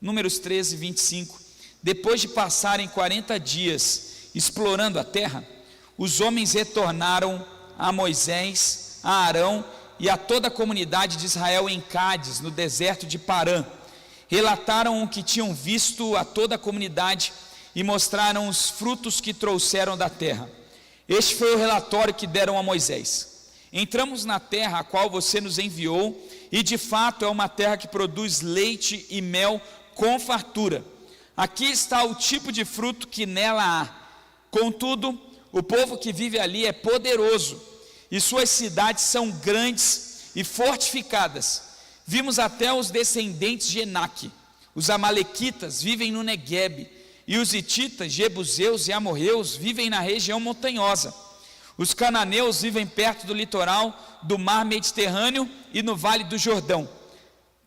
Números 13, 25. Depois de passarem 40 dias explorando a terra, os homens retornaram a Moisés, a Arão e a toda a comunidade de Israel em Cádiz, no deserto de Parã. Relataram o que tinham visto a toda a comunidade e mostraram os frutos que trouxeram da terra. Este foi o relatório que deram a Moisés: entramos na terra a qual você nos enviou, e de fato é uma terra que produz leite e mel com fartura. Aqui está o tipo de fruto que nela há. Contudo, o povo que vive ali é poderoso, e suas cidades são grandes e fortificadas. Vimos até os descendentes de Enaque. Os amalequitas vivem no Neguebe, e os hititas, jebuseus e amorreus vivem na região montanhosa. Os cananeus vivem perto do litoral do mar Mediterrâneo e no vale do Jordão.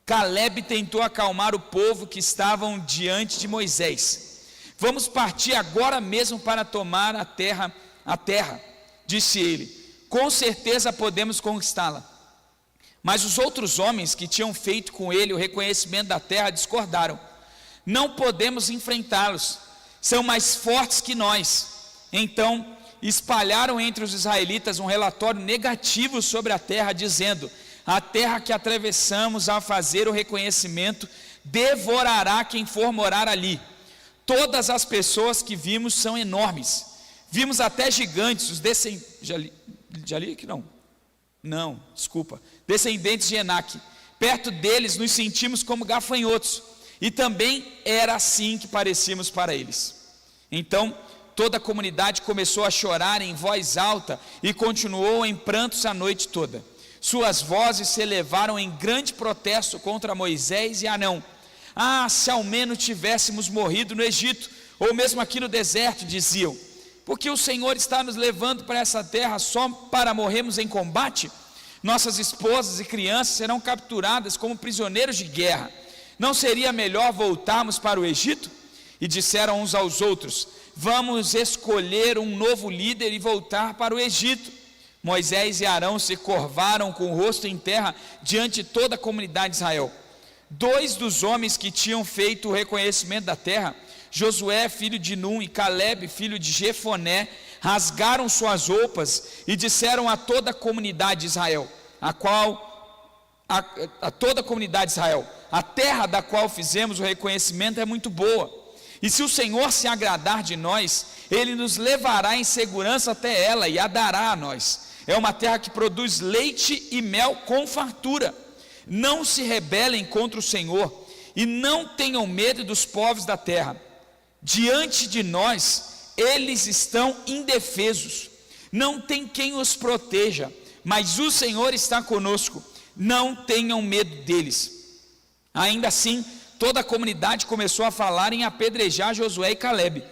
Caleb tentou acalmar o povo que estavam diante de Moisés. Vamos partir agora mesmo para tomar a terra, disse ele. Com certeza podemos conquistá-la. Mas os outros homens que tinham feito com ele o reconhecimento da terra discordaram. Não podemos enfrentá-los, são mais fortes que nós. Então espalharam entre os israelitas um relatório negativo sobre a terra, dizendo: a terra que atravessamos ao fazer o reconhecimento devorará quem for morar ali. Todas as pessoas que vimos são enormes. Vimos até gigantes, os descendentes de Enaque. Perto deles nos sentimos como gafanhotos, e também era assim que parecíamos para eles. Então toda a comunidade começou a chorar em voz alta e continuou em prantos a noite toda. Suas vozes se elevaram em grande protesto contra Moisés e Arão. Ah, se ao menos tivéssemos morrido no Egito, ou mesmo aqui no deserto, diziam. Porque o Senhor está nos levando para essa terra só para morrermos em combate? Nossas esposas e crianças serão capturadas como prisioneiros de guerra. Não seria melhor voltarmos para o Egito? E disseram uns aos outros: vamos escolher um novo líder e voltar para o Egito. Moisés e Arão se curvaram com o rosto em terra diante de toda a comunidade de Israel. 2 dos homens que tinham feito o reconhecimento da terra, Josué, filho de Num, e Caleb, filho de Jefoné, rasgaram suas roupas e disseram a toda a comunidade de Israel, a toda a comunidade de Israel: a terra da qual fizemos o reconhecimento é muito boa, e se o Senhor se agradar de nós, Ele nos levará em segurança até ela e a dará a nós. É uma terra que produz leite e mel com fartura. Não se rebelem contra o Senhor e não tenham medo dos povos da terra. Diante de nós, eles estão indefesos. Não tem quem os proteja, mas o Senhor está conosco. Não tenham medo deles. Ainda assim, toda a comunidade começou a falar em apedrejar Josué e Caleb.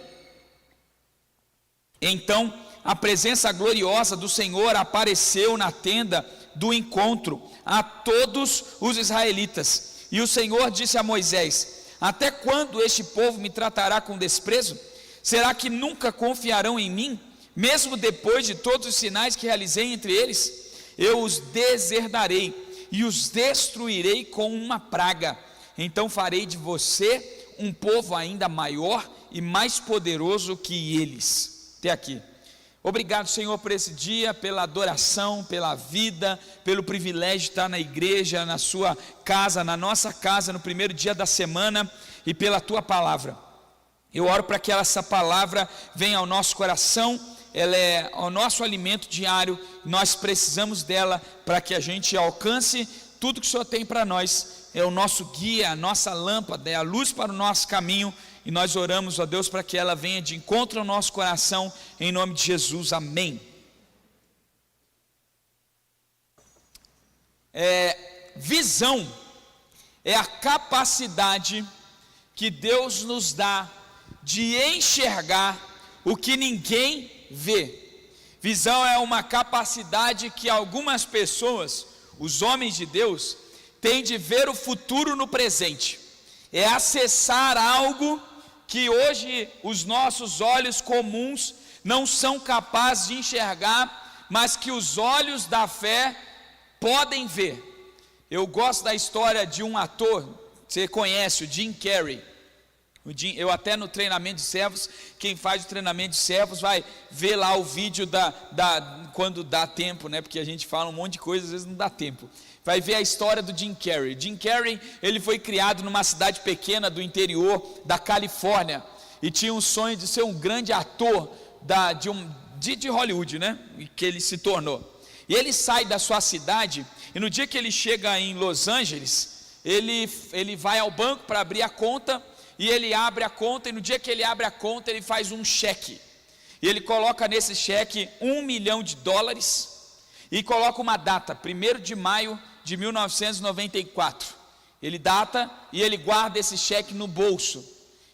Então a presença gloriosa do Senhor apareceu na tenda do encontro a todos os israelitas. E o Senhor disse a Moisés: até quando este povo me tratará com desprezo? Será que nunca confiarão em mim, mesmo depois de todos os sinais que realizei entre eles? Eu os deserdarei e os destruirei com uma praga. Então farei de você um povo ainda maior e mais poderoso que eles. Até aqui. Obrigado, Senhor, por esse dia, pela adoração, pela vida, pelo privilégio de estar na igreja, na sua casa, na nossa casa, no primeiro dia da semana, e pela tua palavra. Eu oro para que essa palavra venha ao nosso coração. Ela é o nosso alimento diário. Nós precisamos dela para que a gente alcance tudo que o Senhor tem para nós. É o nosso guia, a nossa lâmpada, é a luz para o nosso caminho. E nós oramos, ó Deus, para que ela venha de encontro ao nosso coração, em nome de Jesus, amém. Visão é a capacidade que Deus nos dá de enxergar o que ninguém vê. Visão é uma capacidade que algumas pessoas, os homens de Deus, têm de ver o futuro no presente. É acessar algo que hoje os nossos olhos comuns não são capazes de enxergar, mas que os olhos da fé podem ver. Eu gosto da história de um ator Você conhece o Jim Carrey. Eu até no treinamento de servos, quem faz o treinamento de servos vai ver lá o vídeo quando dá tempo, né? Porque a gente fala um monte de coisa, às vezes não dá tempo. Vai ver a história do Jim Carrey. Jim Carrey, ele foi criado numa cidade pequena do interior da Califórnia e tinha um sonho de ser um grande ator de Hollywood, né? Que ele se tornou. E ele sai da sua cidade e no dia que ele chega em Los Angeles, ele vai ao banco para abrir a conta. E ele abre a conta, e no dia que ele abre a conta, ele faz um cheque. E ele coloca nesse cheque $1 milhão, e coloca uma data, 1º de maio de 1994. Ele data e ele guarda esse cheque no bolso.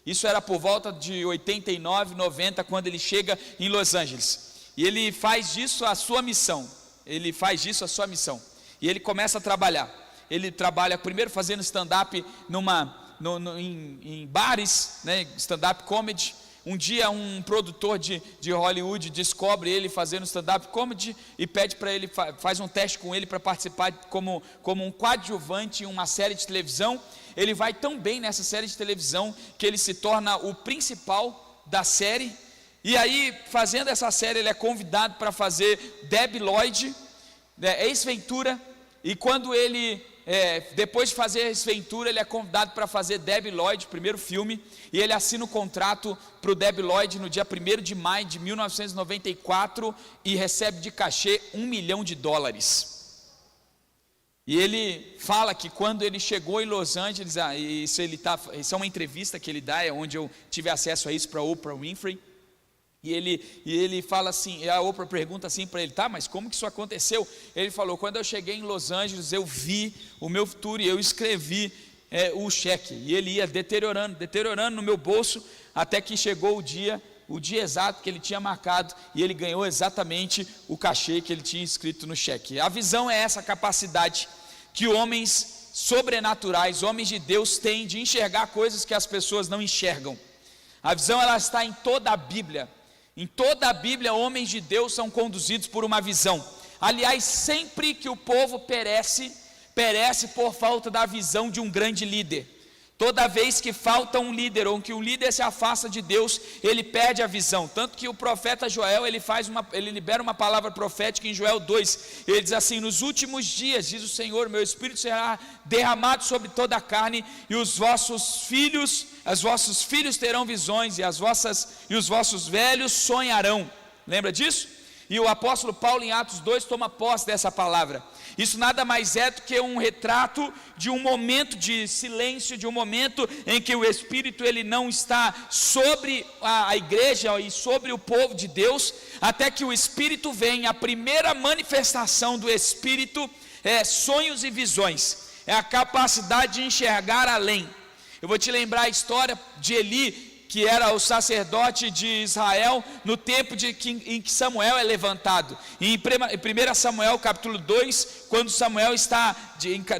Isso era por volta de 89, 90, quando ele chega em Los Angeles. E ele faz disso a sua missão. E ele começa a trabalhar. Ele trabalha primeiro fazendo stand-up em bares, né, stand-up comedy. Um dia um produtor de Hollywood descobre ele fazendo stand-up comedy e pede para ele, faz um teste com ele para participar como um coadjuvante em uma série de televisão. Ele vai tão bem nessa série de televisão que ele se torna o principal da série. E aí, fazendo essa série, ele é convidado para fazer Debi Lloyd, ex-Ventura. E quando depois de fazer Ace Ventura, ele é convidado para fazer Debi Lloyd, primeiro filme, e ele assina o contrato para o Debi Lloyd no dia 1º de maio de 1994 e recebe de cachê $1 milhão. E ele fala que quando ele chegou em Los Angeles, isso é uma entrevista que ele dá, é onde eu tive acesso a isso para Oprah Winfrey. E ele fala assim, a Oprah pergunta assim para ele, tá, mas como que isso aconteceu? Ele falou, quando eu cheguei em Los Angeles, eu vi o meu futuro e eu escrevi o cheque. E ele ia deteriorando no meu bolso, até que chegou o dia exato que ele tinha marcado, e ele ganhou exatamente o cachê que ele tinha escrito no cheque. A visão é essa capacidade que homens sobrenaturais, homens de Deus têm de enxergar coisas que as pessoas não enxergam. A visão, ela está em toda a Bíblia. Em toda a Bíblia, homens de Deus são conduzidos por uma visão. Aliás, sempre que o povo perece por falta da visão de um grande líder. Toda vez que falta um líder, ou que um líder se afasta de Deus, ele perde a visão. Tanto que o profeta Joel, ele libera uma palavra profética em Joel 2. Ele diz assim, nos últimos dias, diz o Senhor, meu Espírito será derramado sobre toda a carne, e os vossos filhos terão visões, e os vossos velhos sonharão. Lembra disso? E o apóstolo Paulo em Atos 2 toma posse dessa palavra. Isso nada mais é do que um retrato de um momento de silêncio, de um momento em que o Espírito ele não está sobre a igreja e sobre o povo de Deus, até que o Espírito vem. A primeira manifestação do Espírito é sonhos e visões, é a capacidade de enxergar além. Eu vou te lembrar a história de Eli, que era o sacerdote de Israel, no tempo em que Samuel é levantado. Em 1 Samuel capítulo 2, quando Samuel está,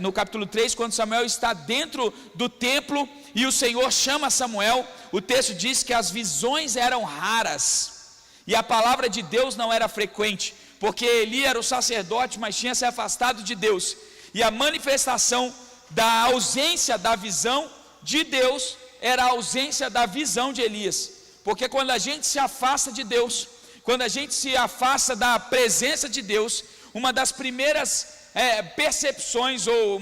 no capítulo 3, quando Samuel está dentro do templo, e o Senhor chama Samuel, o texto diz que as visões eram raras, e a palavra de Deus não era frequente, porque Eli era o sacerdote, mas tinha se afastado de Deus, e a manifestação da ausência da visão de Deus era a ausência da visão de Elias. Porque quando a gente se afasta de Deus, quando a gente se afasta da presença de Deus, uma das primeiras percepções, ou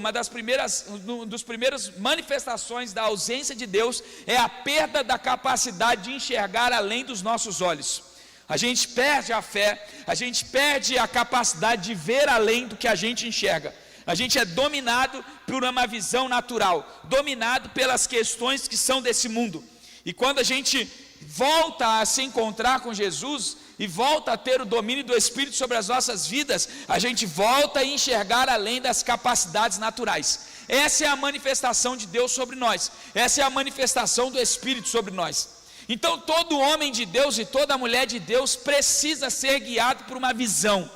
dos primeiras manifestações da ausência de Deus, é a perda da capacidade de enxergar além dos nossos olhos. A gente perde a fé, a gente perde a capacidade de ver além do que a gente enxerga. A gente é dominado por uma visão natural, dominado pelas questões que são desse mundo. E quando a gente volta a se encontrar com Jesus e volta a ter o domínio do Espírito sobre as nossas vidas, a gente volta a enxergar além das capacidades naturais. Essa é a manifestação de Deus sobre nós, essa é a manifestação do Espírito sobre nós. Então todo homem de Deus e toda mulher de Deus precisa ser guiado por uma visão,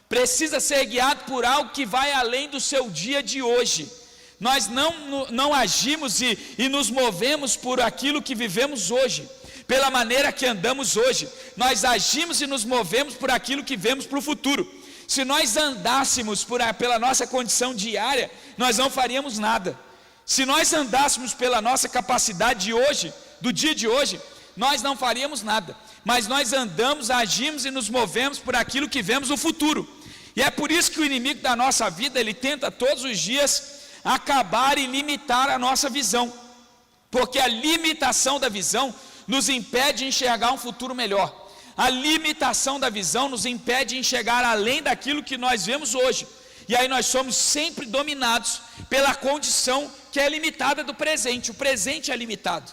precisa ser guiado por algo que vai além do seu dia de hoje. Nós não agimos e nos movemos por aquilo que vivemos hoje, pela maneira que andamos hoje. Nós agimos e nos movemos por aquilo que vemos para o futuro. Se nós andássemos pela nossa condição diária, nós não faríamos nada. Se nós andássemos pela nossa capacidade de hoje, do dia de hoje, nós não faríamos nada, mas nós andamos, agimos e nos movemos por aquilo que vemos no futuro. E é por isso que o inimigo da nossa vida, ele tenta todos os dias acabar e limitar a nossa visão, porque a limitação da visão nos impede de enxergar um futuro melhor. A limitação da visão nos impede de enxergar além daquilo que nós vemos hoje. E aí nós somos sempre dominados pela condição que é limitada do presente. O presente é limitado.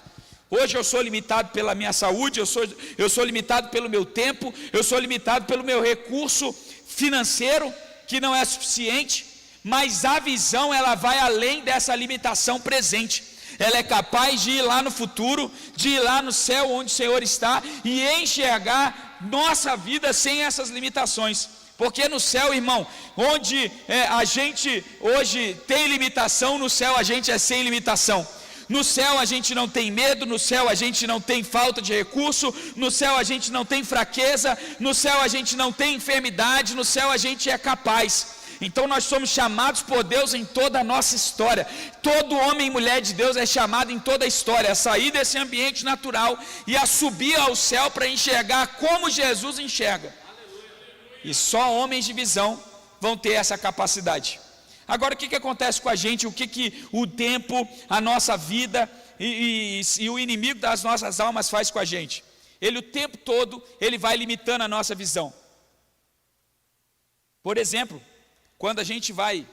Hoje eu sou limitado pela minha saúde, eu sou limitado pelo meu tempo, eu sou limitado pelo meu recurso financeiro, que não é suficiente. Mas a visão, ela vai além dessa limitação presente. Ela é capaz de ir lá no futuro, de ir lá no céu onde o Senhor está e enxergar nossa vida sem essas limitações. Porque no céu, irmão, onde a gente hoje tem limitação, no céu a gente é sem limitação. No céu a gente não tem medo, no céu a gente não tem falta de recurso, no céu a gente não tem fraqueza, no céu a gente não tem enfermidade, no céu a gente é capaz. Então nós somos chamados por Deus em toda a nossa história. Todo homem e mulher de Deus é chamado em toda a história a sair desse ambiente natural e a subir ao céu para enxergar como Jesus enxerga. E só homens de visão vão ter essa capacidade. Agora o que acontece com a gente? O que o tempo, a nossa vida e o inimigo das nossas almas faz com a gente? Ele o tempo todo, ele vai limitando a nossa visão. Por exemplo, quando a gente vai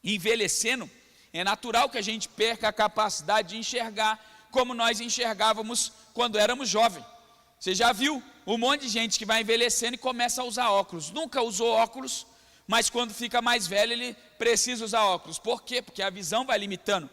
envelhecendo, é natural que a gente perca a capacidade de enxergar como nós enxergávamos quando éramos jovens. Você já viu um monte de gente que vai envelhecendo e começa a usar óculos. Nunca usou óculos, mas quando fica mais velho ele precisa usar óculos. Por quê? Porque a visão vai limitando.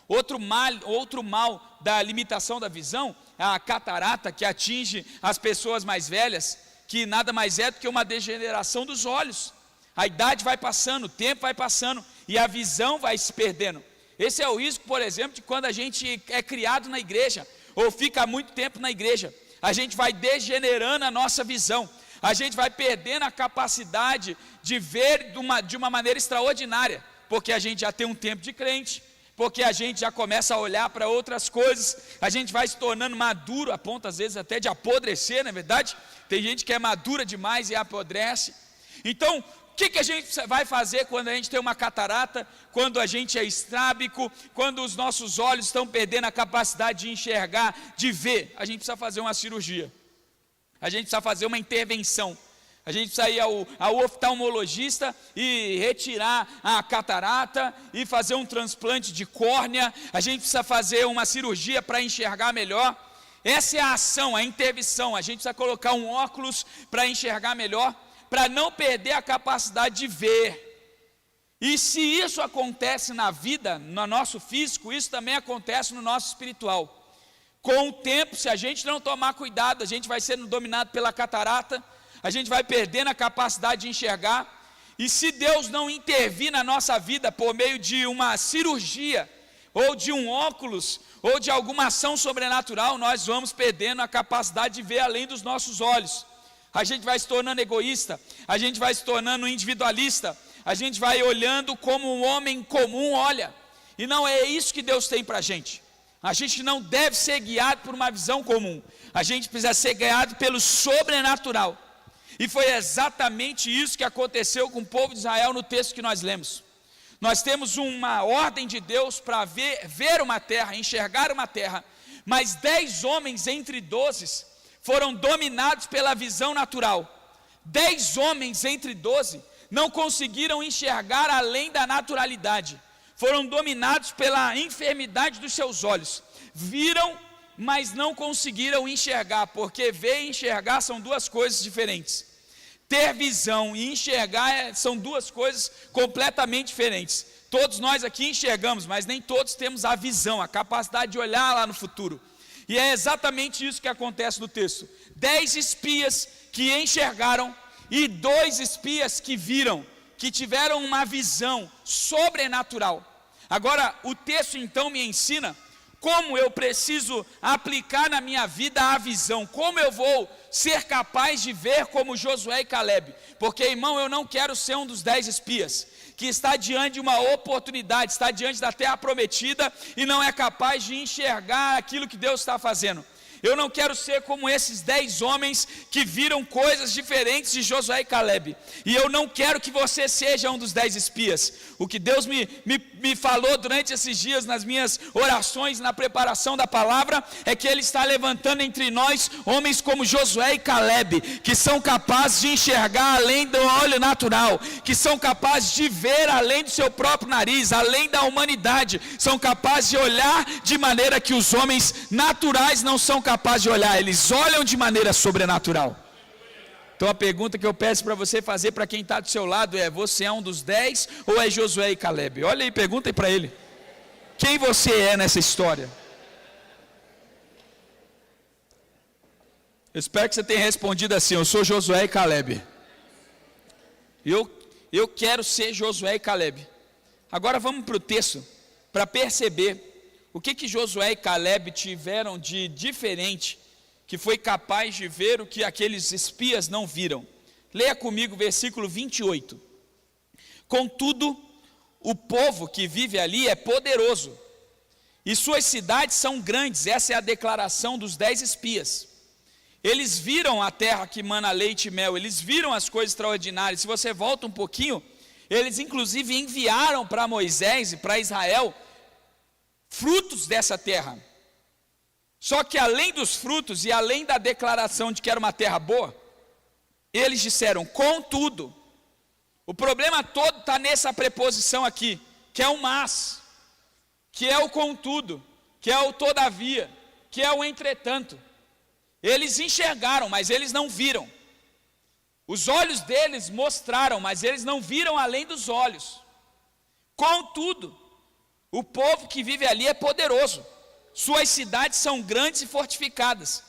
Outro mal da limitação da visão é a catarata, que atinge as pessoas mais velhas, que nada mais é do que uma degeneração dos olhos. A idade vai passando, o tempo vai passando e a visão vai se perdendo. Esse é o risco, por exemplo, de quando a gente é criado na igreja ou fica muito tempo na igreja. A gente vai degenerando a nossa visão, a gente vai perdendo a capacidade de ver de uma maneira extraordinária, porque a gente já tem um tempo de crente, porque a gente já começa a olhar para outras coisas, a gente vai se tornando maduro, a ponto às vezes até de apodrecer, não é verdade? Tem gente que é madura demais e apodrece. Então, o que a gente vai fazer quando a gente tem uma catarata, quando a gente é estrábico, quando os nossos olhos estão perdendo a capacidade de enxergar, de ver? A gente precisa fazer uma cirurgia, a gente precisa fazer uma intervenção, a gente precisa ir ao oftalmologista e retirar a catarata e fazer um transplante de córnea, a gente precisa fazer uma cirurgia para enxergar melhor. Essa é a ação, a intervenção. A gente precisa colocar um óculos para enxergar melhor, para não perder a capacidade de ver. E se isso acontece na vida, no nosso físico, isso também acontece no nosso espiritual. Com o tempo, se a gente não tomar cuidado, a gente vai sendo dominado pela catarata, a gente vai perdendo a capacidade de enxergar. E se Deus não intervir na nossa vida por meio de uma cirurgia, ou de um óculos, ou de alguma ação sobrenatural, nós vamos perdendo a capacidade de ver além dos nossos olhos. A gente vai se tornando egoísta, a gente vai se tornando individualista, a gente vai olhando como um homem comum olha, e não é isso que Deus tem para a gente. A gente não deve ser guiado por uma visão comum, a gente precisa ser guiado pelo sobrenatural, e foi exatamente isso que aconteceu com o povo de Israel no texto que nós lemos. Nós temos uma ordem de Deus para ver uma terra, enxergar uma terra, mas 10 homens entre 12 foram dominados pela visão natural. 10 homens entre 12 não conseguiram enxergar além da naturalidade, foram dominados pela enfermidade dos seus olhos, viram, mas não conseguiram enxergar, porque ver e enxergar são duas coisas diferentes. Ter visão e enxergar são duas coisas completamente diferentes. Todos nós aqui enxergamos, mas nem todos temos a visão, a capacidade de olhar lá no futuro. E é exatamente isso que acontece no texto. 10 espias que enxergaram e 2 espias que viram, que tiveram uma visão sobrenatural. Agora, o texto então me ensina como eu preciso aplicar na minha vida a visão, como eu vou ser capaz de ver como Josué e Calebe, porque, irmão, eu não quero ser um dos 10 espias, que está diante de uma oportunidade, está diante da terra prometida, e não é capaz de enxergar aquilo que Deus está fazendo. Eu não quero ser como esses 10 homens que viram coisas diferentes de Josué e Calebe. E eu não quero que você seja um dos 10 espias. O que Deus me falou durante esses dias, nas minhas orações, na preparação da palavra, é que Ele está levantando entre nós homens como Josué e Calebe, que são capazes de enxergar além do olho natural, que são capazes de ver além do seu próprio nariz, além da humanidade, são capazes de olhar de maneira que os homens naturais não são capazes de olhar, eles olham de maneira sobrenatural. Então a pergunta que eu peço para você fazer para quem está do seu lado é: você é um dos 10 ou é Josué e Calebe? Olha aí, pergunta aí para ele, quem você é nessa história? Eu espero que você tenha respondido assim: eu sou Josué e Calebe. Eu quero ser Josué e Calebe. Agora vamos para o texto, para perceber o que Josué e Calebe tiveram de diferente, que foi capaz de ver o que aqueles espias não viram. Leia comigo o versículo 28. Contudo, o povo que vive ali é poderoso, e suas cidades são grandes. Essa é a declaração dos 10 espias. Eles viram a terra que mana leite e mel, eles viram as coisas extraordinárias. Se você volta um pouquinho, eles inclusive enviaram para Moisés e para Israel frutos dessa terra. Só que além dos frutos e além da declaração de que era uma terra boa, eles disseram contudo. O problema todo está nessa preposição aqui, que é o mas, que é o contudo, que é o todavia, que é o entretanto. Eles enxergaram, mas eles não viram. Os olhos deles mostraram, mas eles não viram além dos olhos. Contudo, o povo que vive ali é poderoso, suas cidades são grandes e fortificadas.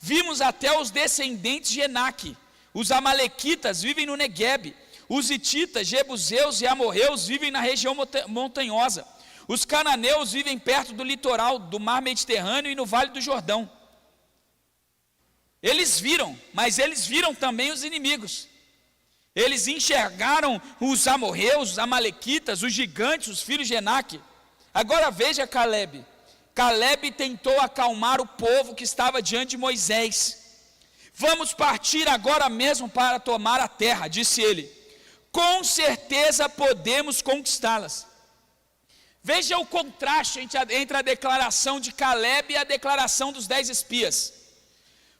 Vimos até os descendentes de Enaque. Os amalequitas vivem no Neguebe. Os hititas, jebuseus e amorreus vivem na região montanhosa. Os cananeus vivem perto do litoral do mar Mediterrâneo e no vale do Jordão. Eles viram, mas eles viram também os inimigos. Eles enxergaram os amorreus, os amalequitas, os gigantes, os filhos de Enaque. Agora veja Calebe. Calebe tentou acalmar o povo que estava diante de Moisés. Vamos partir agora mesmo para tomar a terra, disse ele. Com certeza podemos conquistá-las. Veja o contraste entre a declaração de Calebe e a declaração dos 10 espias.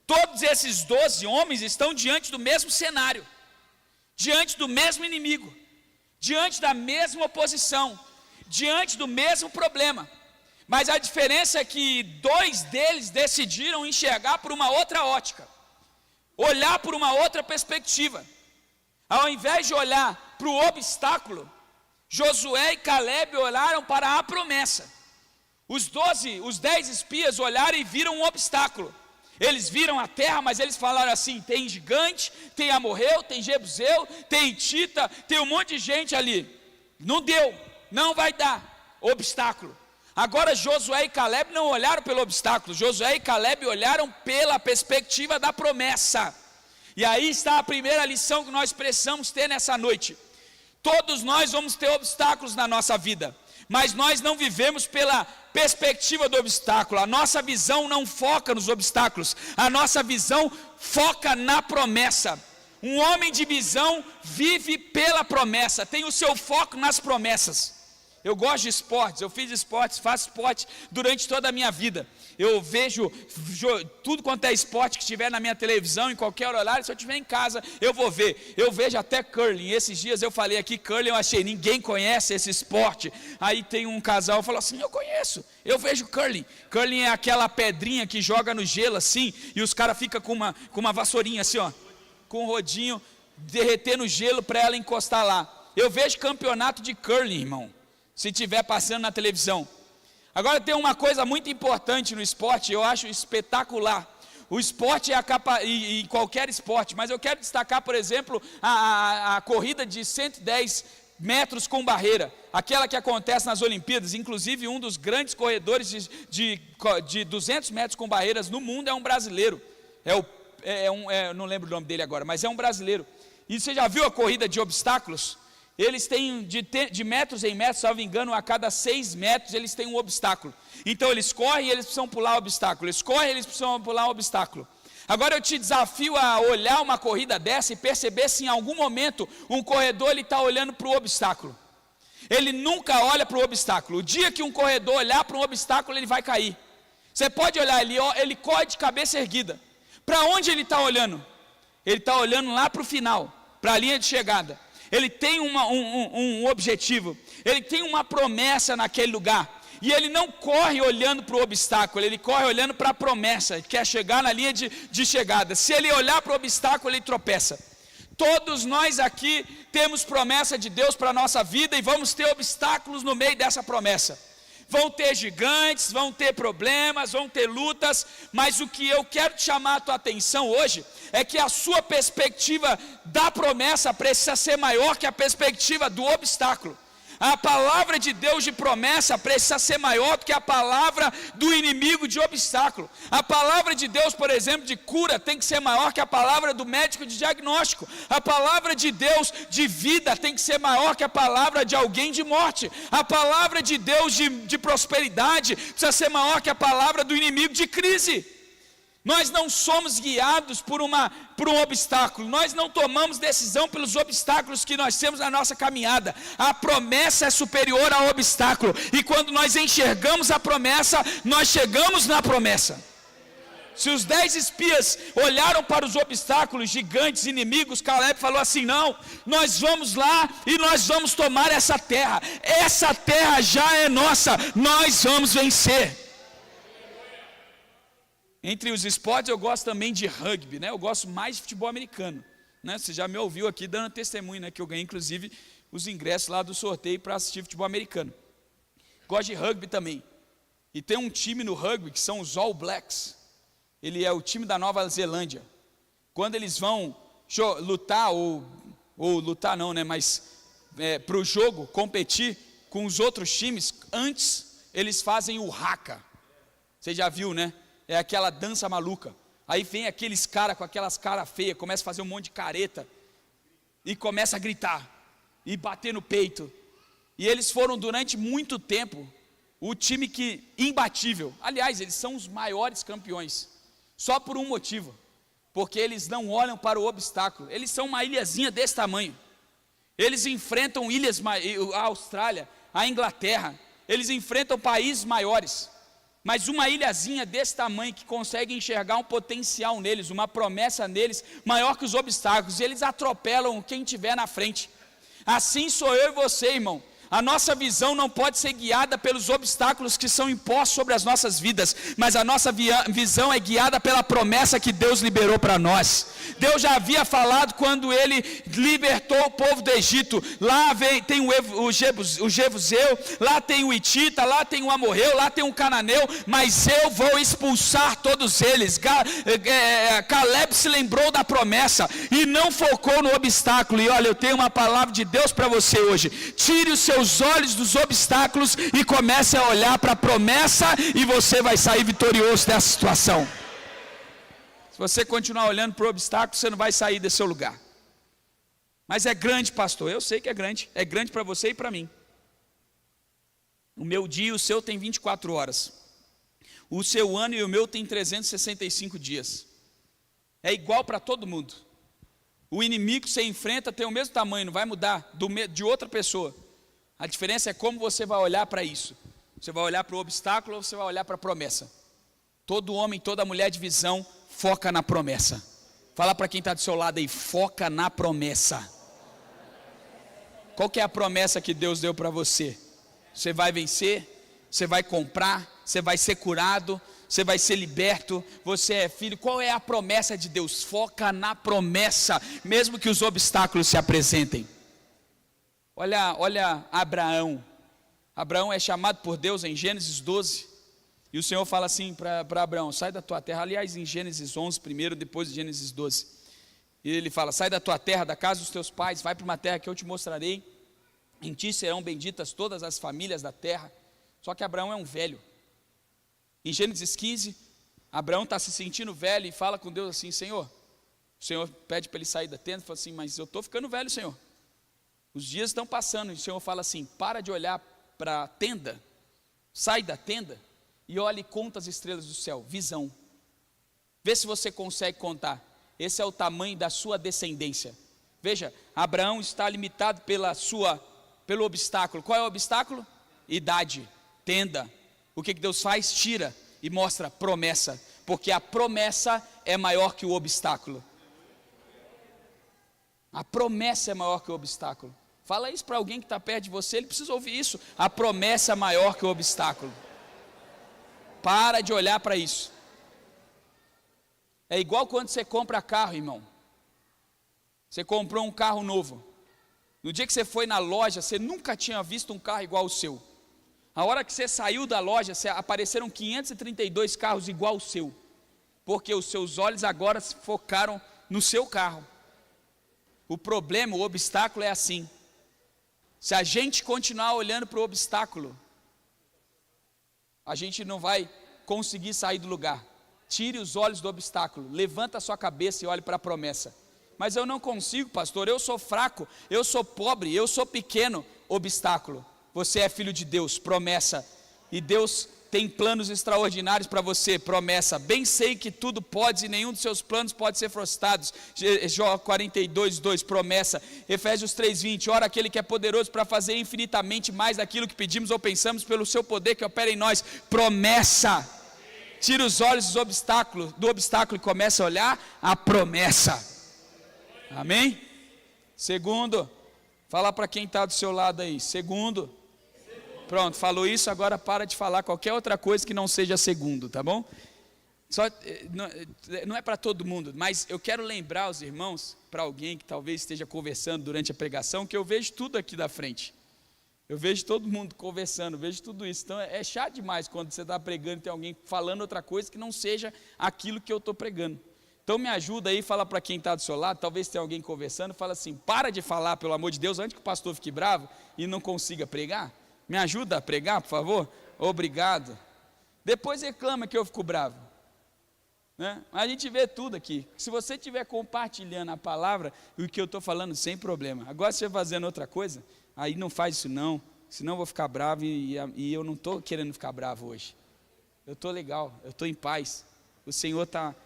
Todos esses 12 homens estão diante do mesmo cenário, diante do mesmo inimigo, diante da mesma oposição, diante do mesmo problema. Mas a diferença é que 2 deles decidiram enxergar por uma outra ótica, olhar por uma outra perspectiva. Ao invés de olhar para o obstáculo, Josué e Calebe olharam para a promessa. Os 10 espias olharam e viram um obstáculo. Eles viram a terra, mas eles falaram assim: tem gigante, tem amorreu, tem jebuseu, tem hitita, tem um monte de gente ali. Não deu, não vai dar, obstáculo. Agora Josué e Calebe não olharam pelo obstáculo, Josué e Calebe olharam pela perspectiva da promessa. E aí está a primeira lição que nós precisamos ter nessa noite. Todos nós vamos ter obstáculos na nossa vida, mas nós não vivemos pela perspectiva do obstáculo. A nossa visão não foca nos obstáculos, a nossa visão foca na promessa. Um homem de visão vive pela promessa, tem o seu foco nas promessas. Eu gosto de esportes, eu fiz esportes, faço esporte durante toda a minha vida. Eu vejo tudo quanto é esporte que estiver na minha televisão, em qualquer horário. Se eu estiver em casa, eu vou ver. Eu vejo até curling. Esses dias eu falei aqui, curling, eu achei, ninguém conhece esse esporte. Aí tem um casal, falou assim: eu conheço, eu vejo curling. Curling é aquela pedrinha que joga no gelo assim, e os caras ficam com uma vassourinha assim, ó, com um rodinho, derretendo o gelo para ela encostar lá. Eu vejo campeonato de curling, irmão, se estiver passando na televisão. Agora tem uma coisa muito importante no esporte, eu acho espetacular. O esporte é em qualquer esporte, mas eu quero destacar, por exemplo, a corrida de 110 metros com barreira, aquela que acontece nas Olimpíadas. Inclusive um dos grandes corredores de 200 metros com barreiras no mundo é um brasileiro, não lembro o nome dele agora, mas é um brasileiro. E você já viu a corrida de obstáculos? Eles têm de metros em metros, se não me engano, a cada 6 metros eles têm um obstáculo. Então eles correm e eles precisam pular o obstáculo, eles correm e eles precisam pular o obstáculo. Agora eu te desafio a olhar uma corrida dessa e perceber se em algum momento um corredor está olhando para o obstáculo. Ele nunca olha para o obstáculo. O dia que um corredor olhar para um obstáculo, ele vai cair. Você pode olhar, ele corre de cabeça erguida. Para onde ele está olhando? Ele está olhando lá para o final, para a linha de chegada. Ele tem um objetivo, ele tem uma promessa naquele lugar. E ele não corre olhando para o obstáculo, ele corre olhando para a promessa, que é chegar na linha de chegada. Se ele olhar para o obstáculo, ele tropeça. Todos nós aqui temos promessa de Deus para a nossa vida e vamos ter obstáculos no meio dessa promessa. Vão ter gigantes, vão ter problemas, vão ter lutas, mas o que eu quero te chamar a tua atenção hoje é que a sua perspectiva da promessa precisa ser maior que a perspectiva do obstáculo. A palavra de Deus de promessa precisa ser maior do que a palavra do inimigo de obstáculo. A palavra de Deus, por exemplo, de cura tem que ser maior que a palavra do médico de diagnóstico. A palavra de Deus de vida tem que ser maior que a palavra de alguém de morte. A palavra de Deus de prosperidade precisa ser maior que a palavra do inimigo de crise. Nós não somos guiados por um obstáculo, nós não tomamos decisão pelos obstáculos que nós temos na nossa caminhada. A promessa é superior ao obstáculo, e quando nós enxergamos a promessa, nós chegamos na promessa. Se os 10 espias olharam para os obstáculos, gigantes, inimigos, Caleb falou assim: não, nós vamos lá e nós vamos tomar essa terra já é nossa, nós vamos vencer. Entre os esportes eu gosto também de rugby, né? Eu gosto mais de futebol americano, né? Você já me ouviu aqui dando testemunho, né? Que eu ganhei inclusive os ingressos lá do sorteio para assistir futebol americano. Gosto de rugby também. E tem um time no rugby que são os All Blacks. Ele é o time da Nova Zelândia. Quando eles vão lutar, ou lutar não, né? Mas para o jogo, competir com os outros times, antes eles fazem o haka. Você já viu, né? É aquela dança maluca. Aí vem aqueles caras com aquelas caras feias, começa a fazer um monte de careta, e começa a gritar, e bater no peito. E eles foram durante muito tempo o time imbatível. Aliás, eles são os maiores campeões, só por um motivo, porque eles não olham para o obstáculo. Eles são uma ilhazinha desse tamanho. Eles enfrentam ilhas, a Austrália, a Inglaterra, eles enfrentam países maiores. Mas uma ilhazinha desse tamanho que consegue enxergar um potencial neles, uma promessa neles, maior que os obstáculos, e eles atropelam quem tiver na frente. Assim sou eu e você, irmão. A nossa visão não pode ser guiada pelos obstáculos que são impostos sobre as nossas vidas, mas a nossa visão é guiada pela promessa que Deus liberou para nós. Deus já havia falado quando Ele libertou o povo do Egito. Lá tem o Jebuseu, lá tem o Hitita, lá tem o Amorreu, lá tem o Cananeu, mas eu vou expulsar todos eles. Caleb se lembrou da promessa e não focou no obstáculo. E olha, eu tenho uma palavra de Deus para você hoje. Tire os seus olhos dos obstáculos e comece a olhar para a promessa, e você vai sair vitorioso dessa situação. Se você continuar olhando para o obstáculo, você não vai sair desse seu lugar. Mas é grande, pastor, eu sei que é grande para você e para mim. O meu dia e o seu tem 24 horas, o seu ano e o meu tem 365 dias, é igual para todo mundo. O inimigo que você enfrenta tem o mesmo tamanho, não vai mudar de outra pessoa. A diferença é como você vai olhar para isso. Você vai olhar para o obstáculo ou você vai olhar para a promessa? Todo homem, toda mulher de visão foca na promessa. Fala para quem está do seu lado aí, foca na promessa. Qual que é a promessa que Deus deu para você? Você vai vencer, você vai comprar, você vai ser curado, você vai ser liberto, você é filho. Qual é a promessa de Deus? Foca na promessa, mesmo que os obstáculos se apresentem. Olha Abraão. Abraão é chamado por Deus em Gênesis 12. E o Senhor fala assim para Abraão: sai da tua terra. Aliás, em Gênesis 11 primeiro, depois de Gênesis 12. E ele fala: sai da tua terra, da casa dos teus pais, vai para uma terra que eu te mostrarei. em ti serão benditas todas as famílias da terra. Só que Abraão é um velho. Em Gênesis 15, Abraão está se sentindo velho e fala com Deus assim: Senhor, o Senhor pede para ele sair da tenda, e fala assim: mas eu estou ficando velho, Senhor, os dias estão passando. E o Senhor fala assim: para de olhar para a tenda, sai da tenda e olhe e conta as estrelas do céu. Visão. Vê se você consegue contar. Esse é o tamanho da sua descendência. Veja, Abraão está limitado pelo obstáculo. Qual é o obstáculo? Idade, tenda. O que Deus faz? Tira e mostra promessa, porque a promessa é maior que o obstáculo. A promessa é maior que o obstáculo. Fala isso para alguém que está perto de você, ele precisa ouvir isso. A promessa é maior que o obstáculo. Para de olhar para isso. É igual quando você compra carro, irmão. Você comprou um carro novo. No dia que você foi na loja, você nunca tinha visto um carro igual ao seu. A hora que você saiu da loja, apareceram 532 carros igual ao seu. Porque os seus olhos agora se focaram no seu carro. O problema, o obstáculo é assim. Se a gente continuar olhando para o obstáculo, a gente não vai conseguir sair do lugar. Tire os olhos do obstáculo, levanta a sua cabeça e olhe para a promessa. Mas eu não consigo, pastor, eu sou fraco, eu sou pobre, eu sou pequeno. Obstáculo. Você é filho de Deus, promessa. E Deus tem planos extraordinários para você, promessa. Bem sei que tudo pode e nenhum dos seus planos pode ser frustrados. Jó 42, 2, promessa. Efésios 3, 20, ora aquele que é poderoso para fazer infinitamente mais daquilo que pedimos ou pensamos pelo seu poder que opera em nós, promessa. Tira os olhos do obstáculo e começa a olhar a promessa. Amém? Segundo, fala para quem está do seu lado aí, segundo. Pronto, falou isso, agora para de falar qualquer outra coisa que não seja segundo, tá bom? Não é para todo mundo, mas eu quero lembrar os irmãos, para alguém que talvez esteja conversando durante a pregação, que eu vejo tudo aqui da frente. Eu vejo todo mundo conversando, vejo tudo isso. Então é chato demais quando você está pregando e tem alguém falando outra coisa que não seja aquilo que eu estou pregando. Então me ajuda aí, fala para quem está do seu lado, talvez tenha alguém conversando, fala assim: para de falar, pelo amor de Deus, antes que o pastor fique bravo e não consiga pregar. Me ajuda a pregar, por favor? Obrigado. Depois reclama que eu fico bravo, né? A gente vê tudo aqui. Se você estiver compartilhando a palavra, o que eu estou falando, sem problema. Agora se você fazendo outra coisa, aí não faz isso não, senão eu vou ficar bravo e eu não estou querendo ficar bravo hoje. Eu estou legal, eu estou em paz. O Senhor está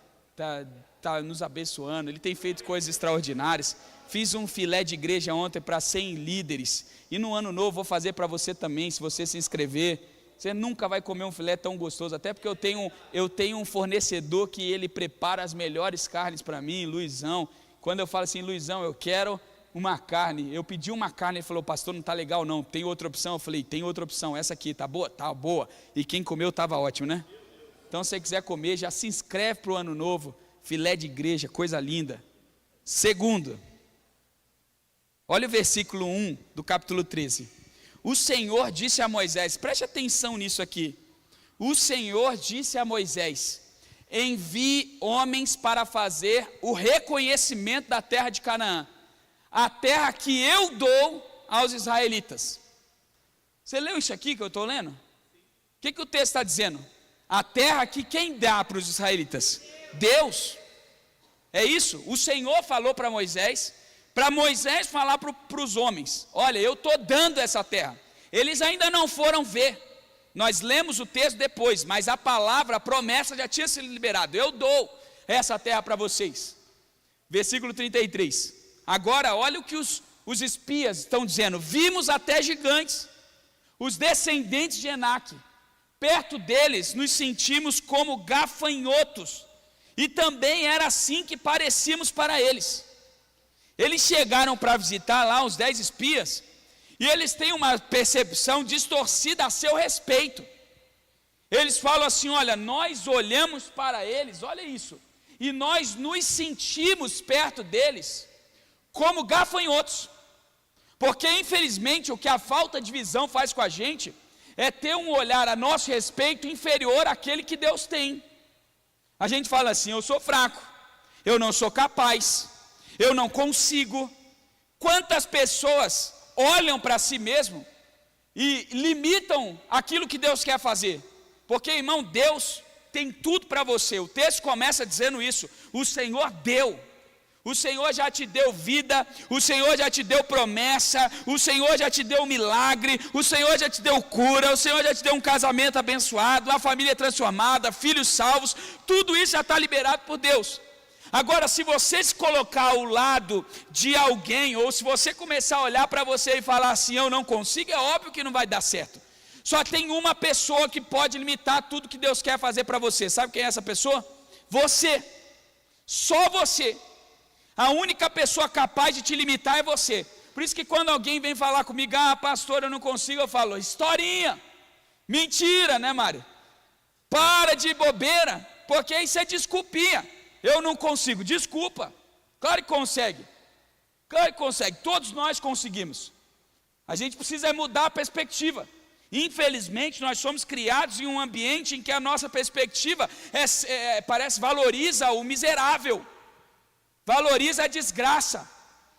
nos abençoando, Ele tem feito coisas extraordinárias. Fiz um filé de igreja ontem para 100 líderes, e no ano novo vou fazer para você também, se você se inscrever. Você nunca vai comer um filé tão gostoso, até porque eu tenho um fornecedor que ele prepara as melhores carnes para mim, Luizão. Quando eu falo assim: Luizão, eu quero uma carne, eu pedi uma carne, ele falou: pastor, não está legal não, tem outra opção? Eu falei: tem outra opção, essa aqui, tá boa? Tá boa. E quem comeu estava ótimo, né? Então se você quiser comer, já se inscreve para o ano novo, filé de igreja, coisa linda. Segundo, olha o versículo 1 do capítulo 13. O Senhor disse a Moisés, preste atenção nisso aqui. O Senhor disse a Moisés: envie homens para fazer o reconhecimento da terra de Canaã, a terra que eu dou aos israelitas. Você leu isso aqui que eu estou lendo? O que o texto está dizendo? A terra que quem dá para os israelitas? Deus. É isso, o Senhor falou para Moisés falar para os homens: olha, eu estou dando essa terra. Eles ainda não foram ver, nós lemos o texto depois, mas a palavra, a promessa já tinha sido liberada: eu dou essa terra para vocês. Versículo 33, agora olha o que os espias estão dizendo: vimos até gigantes, os descendentes de Enaque, perto deles nos sentimos como gafanhotos, e também era assim que parecíamos para eles. Eles chegaram para visitar lá os 10 espias, e eles têm uma percepção distorcida a seu respeito. Eles falam assim: olha, nós olhamos para eles, olha isso, e nós nos sentimos perto deles como gafanhotos, porque infelizmente o que a falta de visão faz com a gente é ter um olhar a nosso respeito inferior àquele que Deus tem. A gente fala assim: eu sou fraco, eu não sou capaz, eu não consigo. Quantas pessoas olham para si mesmo e limitam aquilo que Deus quer fazer. Porque, irmão, Deus tem tudo para você. O texto começa dizendo isso: o Senhor deu. O Senhor já te deu vida, o Senhor já te deu promessa, o Senhor já te deu milagre, o Senhor já te deu cura, o Senhor já te deu um casamento abençoado, uma família transformada, filhos salvos. Tudo isso já está liberado por Deus. Agora, se você se colocar ao lado de alguém, ou se você começar a olhar para você e falar assim, eu não consigo, é óbvio que não vai dar certo. Só tem uma pessoa que pode limitar tudo que Deus quer fazer para você. Sabe quem é essa pessoa? Você. Só você. A única pessoa capaz de te limitar é você. Por isso que quando alguém vem falar comigo, pastor, eu não consigo, eu falo, historinha, mentira, né, Mário? Para de bobeira, porque isso é desculpinha. Eu não consigo, desculpa. Claro que consegue. Claro que consegue, todos nós conseguimos. A gente precisa mudar a perspectiva. Infelizmente, nós somos criados em um ambiente em que a nossa perspectiva valoriza o miserável. Valoriza a desgraça.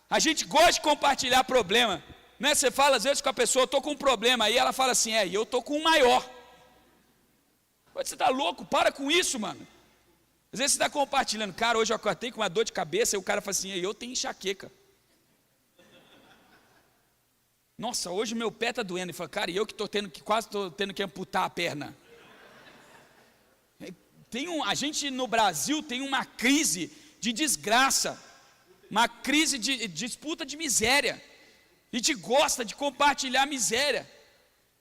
A gente gosta de compartilhar problema, né? Você fala às vezes com a pessoa, eu estou com um problema, aí ela fala assim, e eu estou com um maior. Você está louco? Para com isso, mano. Às vezes você está compartilhando, cara, hoje eu acordei com uma dor de cabeça, e o cara fala assim, eu tenho enxaqueca. Nossa, hoje meu pé está doendo. Ele fala, cara, e eu que quase estou tendo que amputar a perna. A gente no Brasil tem uma crise de desgraça, uma crise de disputa de miséria. A gente gosta de compartilhar miséria.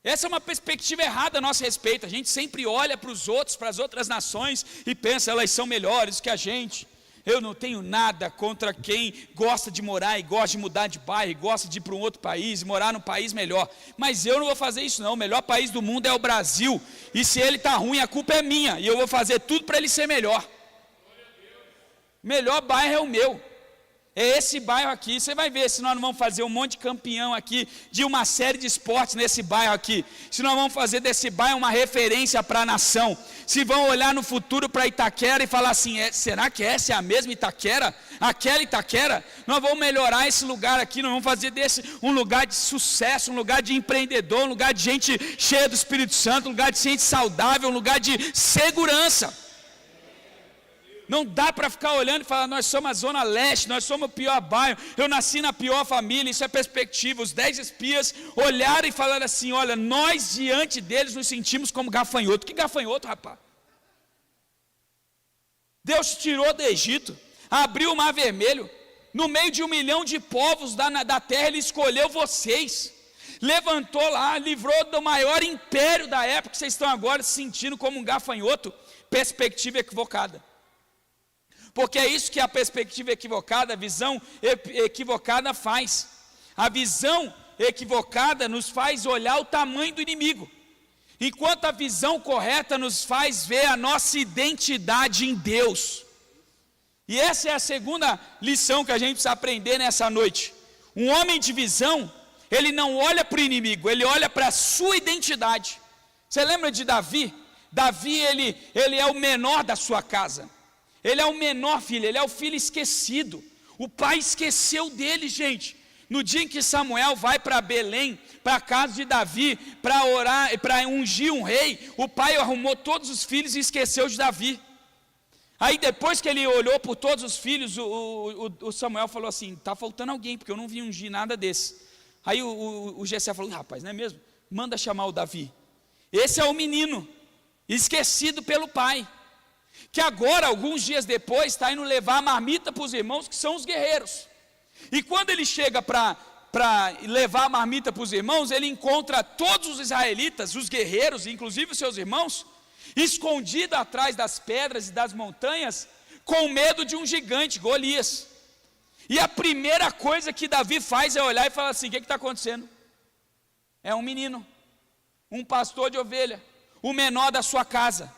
Essa é uma perspectiva errada a nosso respeito. A gente sempre olha para os outros, para as outras nações e pensa, elas são melhores que a gente. Eu não tenho nada contra quem gosta de morar e gosta de mudar de bairro, e gosta de ir para um outro país, morar num país melhor. Mas eu não vou fazer isso não. O melhor país do mundo é o Brasil. E se ele está ruim, a culpa é minha. E eu vou fazer tudo para ele ser melhor. Melhor bairro é o meu. É esse bairro aqui. Você vai ver se nós não vamos fazer um monte de campeão aqui, de uma série de esportes nesse bairro aqui. Se nós vamos fazer desse bairro uma referência para a nação. Se vão olhar no futuro para Itaquera e falar assim, será que essa é a mesma Itaquera? Aquela Itaquera? Nós vamos melhorar esse lugar aqui, nós vamos fazer desse um lugar de sucesso, um lugar de empreendedor, um lugar de gente cheia do Espírito Santo, um lugar de gente saudável, um lugar de segurança. Não dá para ficar olhando e falar, nós somos a Zona Leste, nós somos o pior bairro, eu nasci na pior família. Isso é perspectiva. Os 10 espias olharam e falaram assim, olha, nós diante deles nos sentimos como gafanhoto. Que gafanhoto, rapaz? Deus te tirou do Egito, abriu o mar vermelho, no meio de 1 milhão de povos da terra, Ele escolheu vocês, levantou lá, livrou do maior império da época, que vocês estão agora se sentindo como um gafanhoto. Perspectiva equivocada. Porque é isso que a perspectiva equivocada, a visão equivocada faz. A visão equivocada nos faz olhar o tamanho do inimigo, enquanto a visão correta nos faz ver a nossa identidade em Deus. E essa é a segunda lição que a gente precisa aprender nessa noite. Um homem de visão, ele não olha para o inimigo, ele olha para a sua identidade. Você lembra de Davi? Davi, ele é o menor da sua casa. Ele é o menor filho, ele é o filho esquecido. O pai esqueceu dele, gente. No dia em que Samuel vai para Belém, para a casa de Davi, para orar, para ungir um rei, o pai arrumou todos os filhos e esqueceu de Davi. Aí depois que ele olhou por todos os filhos, o Samuel falou assim, está faltando alguém, porque eu não vi ungir nada desse. Aí o Jessé falou, rapaz, não é mesmo? Manda chamar o Davi. Esse é o menino, esquecido pelo pai, que agora, alguns dias depois, está indo levar a marmita para os irmãos, que são os guerreiros. E quando ele chega para levar a marmita para os irmãos, ele encontra todos os israelitas, os guerreiros, inclusive os seus irmãos, escondidos atrás das pedras e das montanhas, com medo de um gigante, Golias. E a primeira coisa que Davi faz é olhar e falar assim, o que está acontecendo? É um menino, um pastor de ovelha, o menor da sua casa.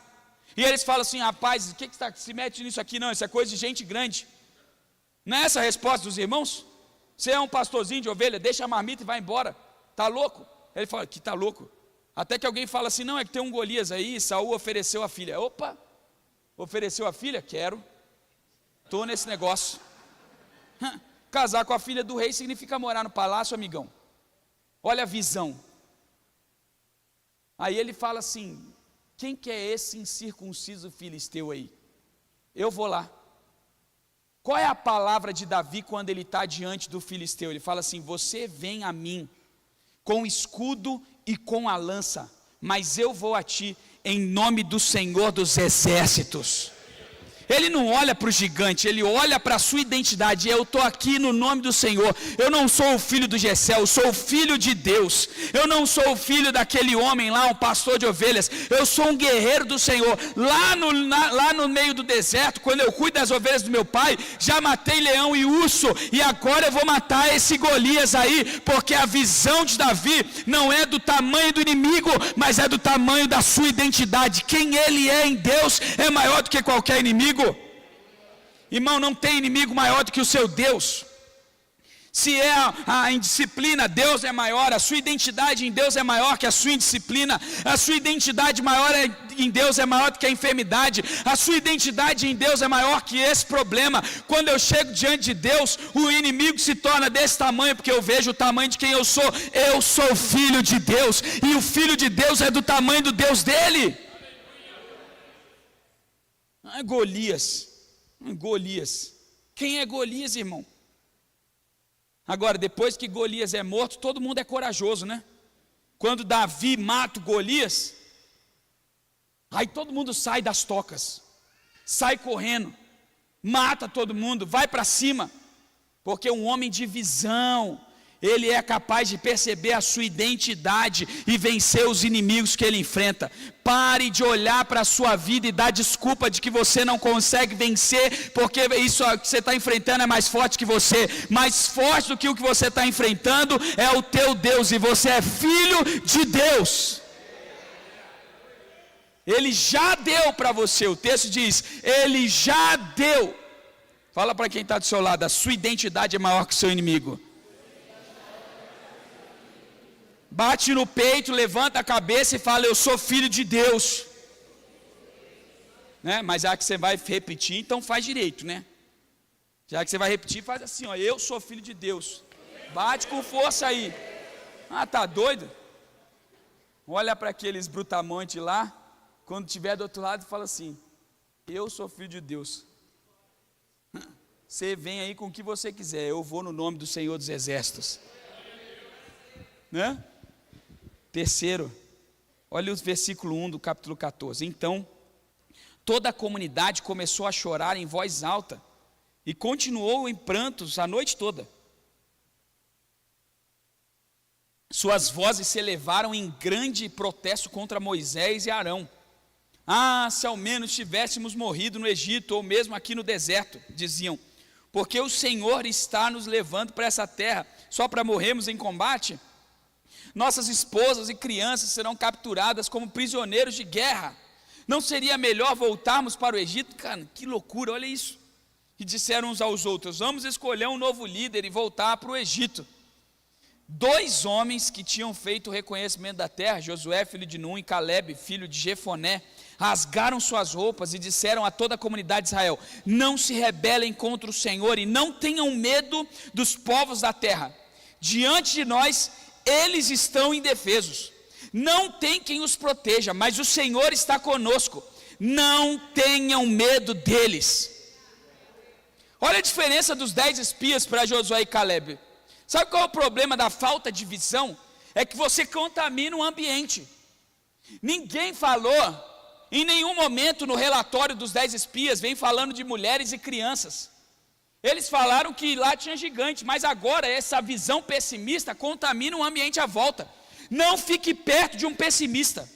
E eles falam assim, rapaz, o que se mete nisso aqui? Não, isso é coisa de gente grande. Não é essa a resposta dos irmãos? Você é um pastorzinho de ovelha, deixa a marmita e vai embora. Está louco? Ele fala, que está louco? Até que alguém fala assim, não, é que tem um Golias aí, Saul ofereceu a filha. Opa, ofereceu a filha? Quero. Estou nesse negócio. Casar com a filha do rei significa morar no palácio, amigão. Olha a visão. Aí ele fala assim: quem que é esse incircunciso filisteu aí? Eu vou lá. Qual é a palavra de Davi quando ele está diante do filisteu? Ele fala assim: você vem a mim com o escudo e com a lança, mas eu vou a ti em nome do Senhor dos exércitos. Ele não olha para o gigante, ele olha para a sua identidade. Eu estou aqui no nome do Senhor. Eu não sou o filho do Jessé, eu sou o filho de Deus. Eu não sou o filho daquele homem lá, um pastor de ovelhas. Eu sou um guerreiro do Senhor. Lá no meio do deserto, quando eu cuido das ovelhas do meu pai, já matei leão e urso, e agora eu vou matar esse Golias aí, porque a visão de Davi não é do tamanho do inimigo, mas é do tamanho da sua identidade. Quem ele é em Deus é maior do que qualquer inimigo. Irmão, não tem inimigo maior do que o seu Deus. Se é a indisciplina, Deus é maior. A sua identidade em Deus é maior que a sua indisciplina. A sua identidade em Deus é maior do que a enfermidade. A sua identidade em Deus é maior que esse problema. Quando eu chego diante de Deus, o inimigo se torna desse tamanho, porque eu vejo o tamanho de quem eu sou. Eu sou filho de Deus, e o filho de Deus é do tamanho do Deus dele. Golias. Quem é Golias, irmão? Agora, depois que Golias é morto, todo mundo é corajoso, né? Quando Davi mata Golias, aí todo mundo sai das tocas, sai correndo, mata todo mundo, vai para cima, porque um homem de visão, ele é capaz de perceber a sua identidade e vencer os inimigos que ele enfrenta. Pare de olhar para a sua vida e dar desculpa de que você não consegue vencer, porque isso que você está enfrentando é mais forte que você. Mais forte do que o que você está enfrentando é o teu Deus, e você é filho de Deus. Ele já deu para você, o texto diz, ele já deu. Fala para quem está do seu lado: a sua identidade é maior que o seu inimigo. Bate no peito, levanta a cabeça e fala: eu sou filho de Deus, né? Mas já que você vai repetir, então faz direito, né? Já que você vai repetir, faz assim, ó: eu sou filho de Deus. Bate com força aí. Ah, tá doido? Olha para aqueles brutamontes lá, quando estiver do outro lado, fala assim: eu sou filho de Deus. Você vem aí com o que você quiser, eu vou no nome do Senhor dos exércitos, né? Terceiro, olha o versículo 1 do capítulo 14. Então, toda a comunidade começou a chorar em voz alta, e continuou em prantos a noite toda. Suas vozes se elevaram em grande protesto contra Moisés e Arão. Ah, se ao menos tivéssemos morrido no Egito, ou mesmo aqui no deserto, diziam, porque o Senhor está nos levando para essa terra, só para morrermos em combate? Nossas esposas e crianças serão capturadas como prisioneiros de guerra. Não seria melhor voltarmos para o Egito? Cara, que loucura, olha isso. E disseram uns aos outros: vamos escolher um novo líder e voltar para o Egito. 2 homens que tinham feito o reconhecimento da terra, Josué, filho de Nun, e Caleb, filho de Jefoné, rasgaram suas roupas e disseram a toda a comunidade de Israel: não se rebelem contra o Senhor e não tenham medo dos povos da terra. Diante de nós, eles estão indefesos, não tem quem os proteja, mas o Senhor está conosco, não tenham medo deles. Olha a diferença dos 10 espias para Josué e Caleb. Sabe qual é o problema da falta de visão? É que você contamina o ambiente. Ninguém falou, em nenhum momento no relatório dos 10 espias, vem falando de mulheres e crianças. Eles falaram que lá tinha gigante, mas agora essa visão pessimista contamina o ambiente à volta. Não fique perto de um pessimista.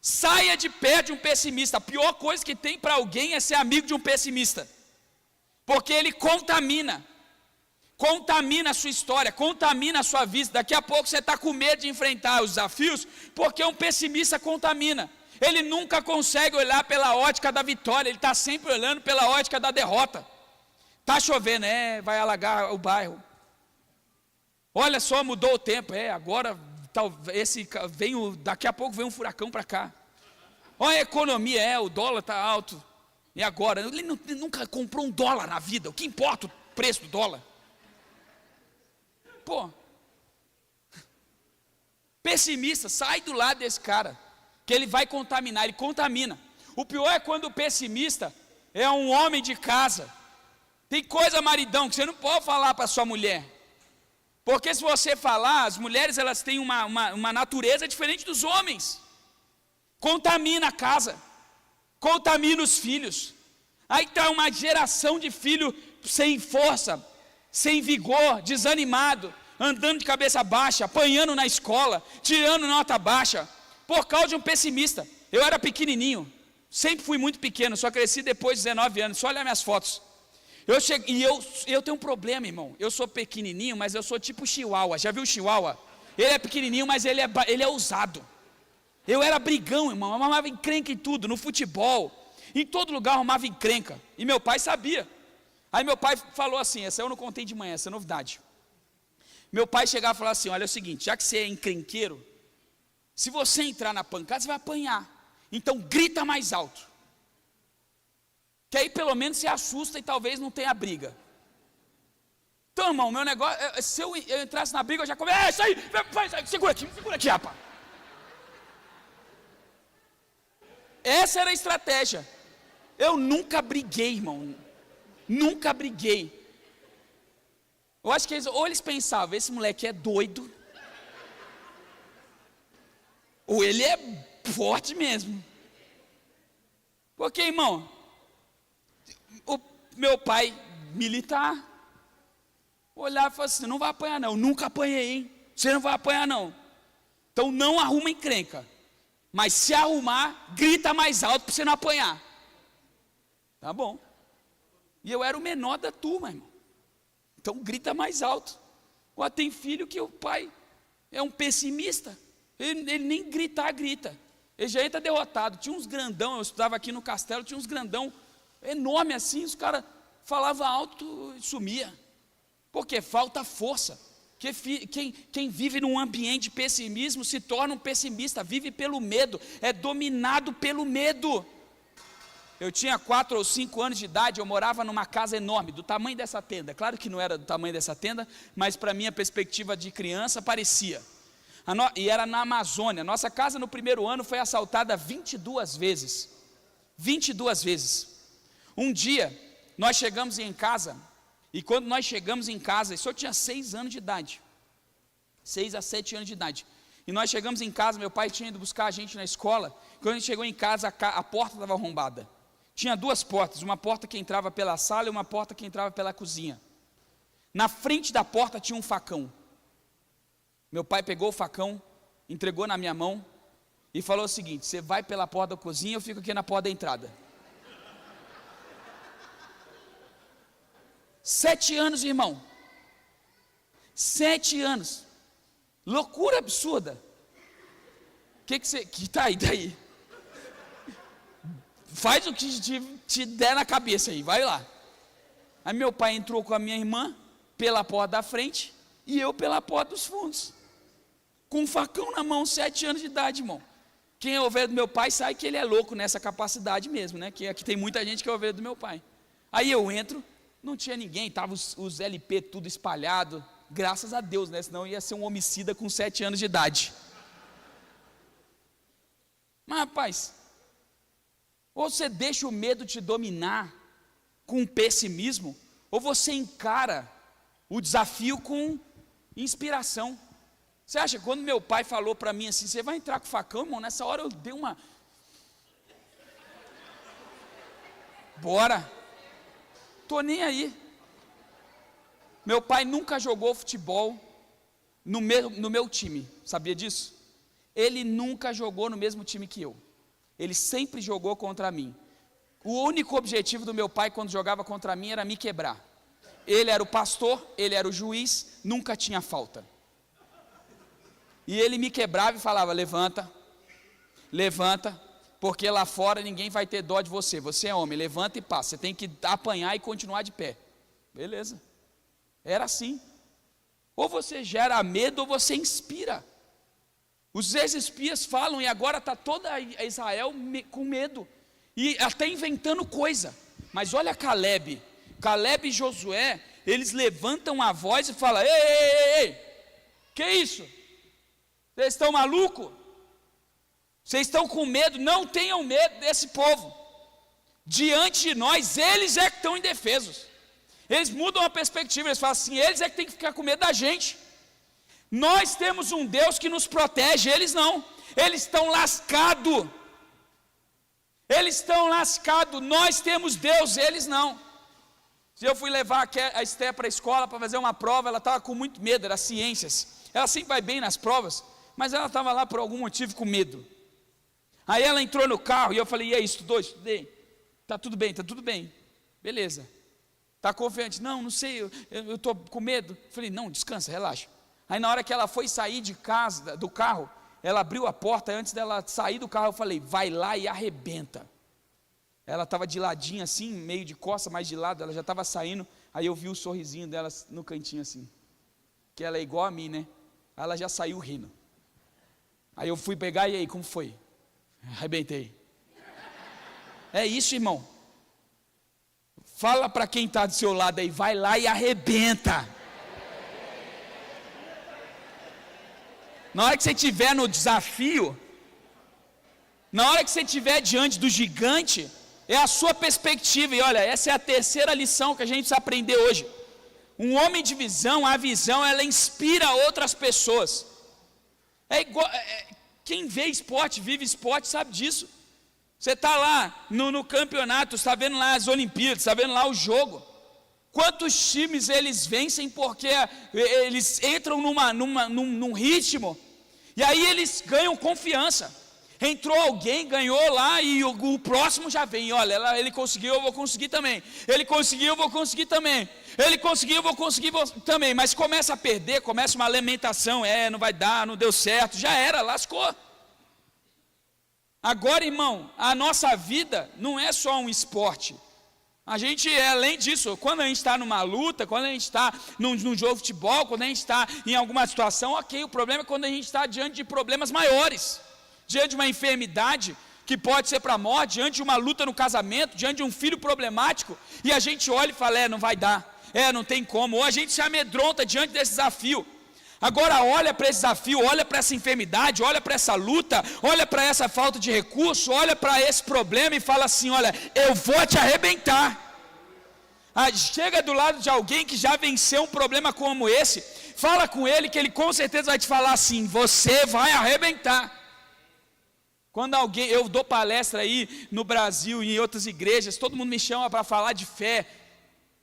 Saia de perto de um pessimista. A pior coisa que tem para alguém é ser amigo de um pessimista, porque ele contamina a sua história, contamina a sua vida. Daqui a pouco você está com medo de enfrentar os desafios, porque um pessimista contamina. Ele nunca consegue olhar pela ótica da vitória, ele está sempre olhando pela ótica da derrota. Está chovendo, vai alagar o bairro. Olha só, mudou o tempo, agora daqui a pouco vem um furacão para cá. Olha a economia, o dólar está alto. E agora? Ele nunca comprou um dólar na vida, o que importa o preço do dólar? Pô, Pessimista, sai do lado desse cara, que ele vai contaminar, ele contamina. O pior é quando o pessimista é um homem de casa. Tem coisa, maridão, que você não pode falar para sua mulher, porque se você falar, as mulheres elas têm uma natureza diferente dos homens. Contamina a casa, contamina os filhos. Aí está uma geração de filho sem força, sem vigor, desanimado, andando de cabeça baixa, apanhando na escola, tirando nota baixa, por causa de um pessimista. Eu era pequenininho, sempre fui muito pequeno, só cresci depois de 19 anos, só olhar minhas fotos. Eu tenho um problema, irmão, eu sou pequenininho, mas eu sou tipo chihuahua. Já viu o chihuahua? Ele é pequenininho, mas ele é ousado. Eu era brigão, irmão, eu arrumava encrenca em tudo, no futebol, em todo lugar arrumava encrenca, e meu pai sabia. Aí meu pai falou assim, essa eu não contei de manhã, essa é novidade. Meu pai chegava e falava assim, olha, é o seguinte, já que você é encrenqueiro, se você entrar na pancada, você vai apanhar, então grita mais alto, que aí pelo menos você assusta e talvez não tenha briga. Então, irmão, meu negócio, se eu entrasse na briga, eu já começava, isso aí, segura aqui, rapaz. Essa era a estratégia. Eu nunca briguei, irmão, nunca briguei. Eu acho que eles pensavam, esse moleque é doido, ou ele é forte mesmo. Porque, irmão, o meu pai militar olhava e falava assim, não vai apanhar não, eu nunca apanhei, hein? Você não vai apanhar não. Então não arruma encrenca, mas se arrumar, grita mais alto para você não apanhar. Tá bom. E eu era o menor da turma, irmão. Então grita mais alto. Ó, tem filho que o pai é um pessimista, ele nem gritar, grita. Ele já entra derrotado. Tinha uns grandão, eu estudava aqui no castelo, tinha uns grandão enorme assim, os caras falavam alto e sumia. Porque falta força. Quem vive num ambiente de pessimismo se torna um pessimista, vive pelo medo, é dominado pelo medo. Eu tinha 4 ou 5 anos de idade, eu morava numa casa enorme, do tamanho dessa tenda. Claro que não era do tamanho dessa tenda, mas para minha perspectiva de criança parecia. E era na Amazônia. Nossa casa no primeiro ano foi assaltada 22 vezes. 22 vezes. Um dia, nós chegamos em casa, e quando nós chegamos em casa, isso eu tinha 6 anos de idade. 6 a 7 anos de idade. E nós chegamos em casa, meu pai tinha ido buscar a gente na escola. Quando a gente chegou em casa, a porta estava arrombada. Tinha 2 portas, uma porta que entrava pela sala e uma porta que entrava pela cozinha. Na frente da porta tinha um facão. Meu pai pegou o facão, entregou na minha mão e falou o seguinte, você vai pela porta da cozinha, eu fico aqui na porta da entrada. 7 anos, irmão. 7 anos. Loucura absurda. Que você... Tá aí. Faz o que te der na cabeça aí, vai lá. Aí meu pai entrou com a minha irmã pela porta da frente e eu pela porta dos fundos. Com um facão na mão, 7 anos de idade, irmão. Quem é ovelha do meu pai sabe que ele é louco nessa capacidade mesmo, né? Que aqui tem muita gente que é ovelha do meu pai. Aí eu entro, não tinha ninguém, tava os LP tudo espalhado. Graças a Deus, né? Senão ia ser um homicida com 7 anos de idade. Mas rapaz, ou você deixa o medo te dominar com pessimismo, ou você encara o desafio com inspiração. Você acha, quando meu pai falou para mim assim, você vai entrar com o facão, irmão? Nessa hora eu dei uma... Bora. Tô nem aí. Meu pai nunca jogou futebol no meu time, sabia disso? Ele nunca jogou no mesmo time que eu. Ele sempre jogou contra mim. O único objetivo do meu pai quando jogava contra mim era me quebrar. Ele era o pastor, ele era o juiz, nunca tinha falta. E ele me quebrava e falava, levanta, porque lá fora ninguém vai ter dó de você. Você é homem, levanta e passa. Você tem que apanhar e continuar de pé. Beleza. Era assim. Ou você gera medo ou você inspira. Os ex-espias falam e agora está toda Israel com medo. E até inventando coisa. Mas olha Caleb e Josué, eles levantam a voz e falam, ei, que isso? Vocês estão malucos? Vocês estão com medo? Não tenham medo desse povo. Diante de nós, eles é que estão indefesos. Eles mudam a perspectiva, eles falam assim, eles é que tem que ficar com medo da gente. Nós temos um Deus que nos protege, eles não. Eles estão lascados. Eles estão lascados. Nós temos Deus, eles não. Se eu fui levar a Esté para a escola para fazer uma prova, ela estava com muito medo, era ciências. Ela sempre vai bem nas provas, mas ela estava lá por algum motivo com medo. Aí ela entrou no carro e eu falei, e aí, estudou? Estudei. Tá tudo bem. Beleza. Tá confiante? Não sei, eu estou com medo. Falei, não, descansa, relaxa. Aí na hora que ela foi sair de casa, do carro, ela abriu a porta, antes dela sair do carro, eu falei, vai lá e arrebenta. Ela estava de ladinho assim, meio de costa, mais de lado, ela já estava saindo, aí eu vi o sorrisinho dela no cantinho assim, que ela é igual a mim, né? Aí ela já saiu rindo. Aí eu fui pegar, e aí, como foi? Arrebentei. É isso, irmão. Fala para quem está do seu lado aí, vai lá e arrebenta. Na hora que você estiver no desafio, na hora que você estiver diante do gigante, é a sua perspectiva. E olha, essa é a terceira lição que a gente precisa aprender hoje. Um homem de visão, a visão, ela inspira outras pessoas. É igual, quem vê esporte, vive esporte, sabe disso. Você está lá no campeonato, está vendo lá as Olimpíadas, está vendo lá o jogo. Quantos times eles vencem porque eles entram num ritmo, e aí eles ganham confiança. Entrou alguém, ganhou lá, e o próximo já vem. Olha, ele conseguiu, eu vou conseguir também. Ele conseguiu, eu vou conseguir também. Ele conseguiu, eu vou conseguir também. Mas começa a perder, começa uma lamentação. Não vai dar, não deu certo, já era, lascou. Agora, irmão, a nossa vida não é só um esporte. A gente, além disso, quando a gente está numa luta, quando a gente está num jogo de futebol, quando a gente está em alguma situação, ok, o problema é quando a gente está diante de problemas maiores, diante de uma enfermidade que pode ser para a morte, diante de uma luta no casamento, diante de um filho problemático, e a gente olha e fala, não vai dar, não tem como, ou a gente se amedronta diante desse desafio. Agora olha para esse desafio, olha para essa enfermidade, olha para essa luta, olha para essa falta de recurso, olha para esse problema e fala assim, olha, eu vou te arrebentar. Chega do lado de alguém que já venceu um problema como esse, fala com ele que ele com certeza vai te falar assim, você vai arrebentar. Quando eu dou palestra aí no Brasil e em outras igrejas, todo mundo me chama para falar de fé.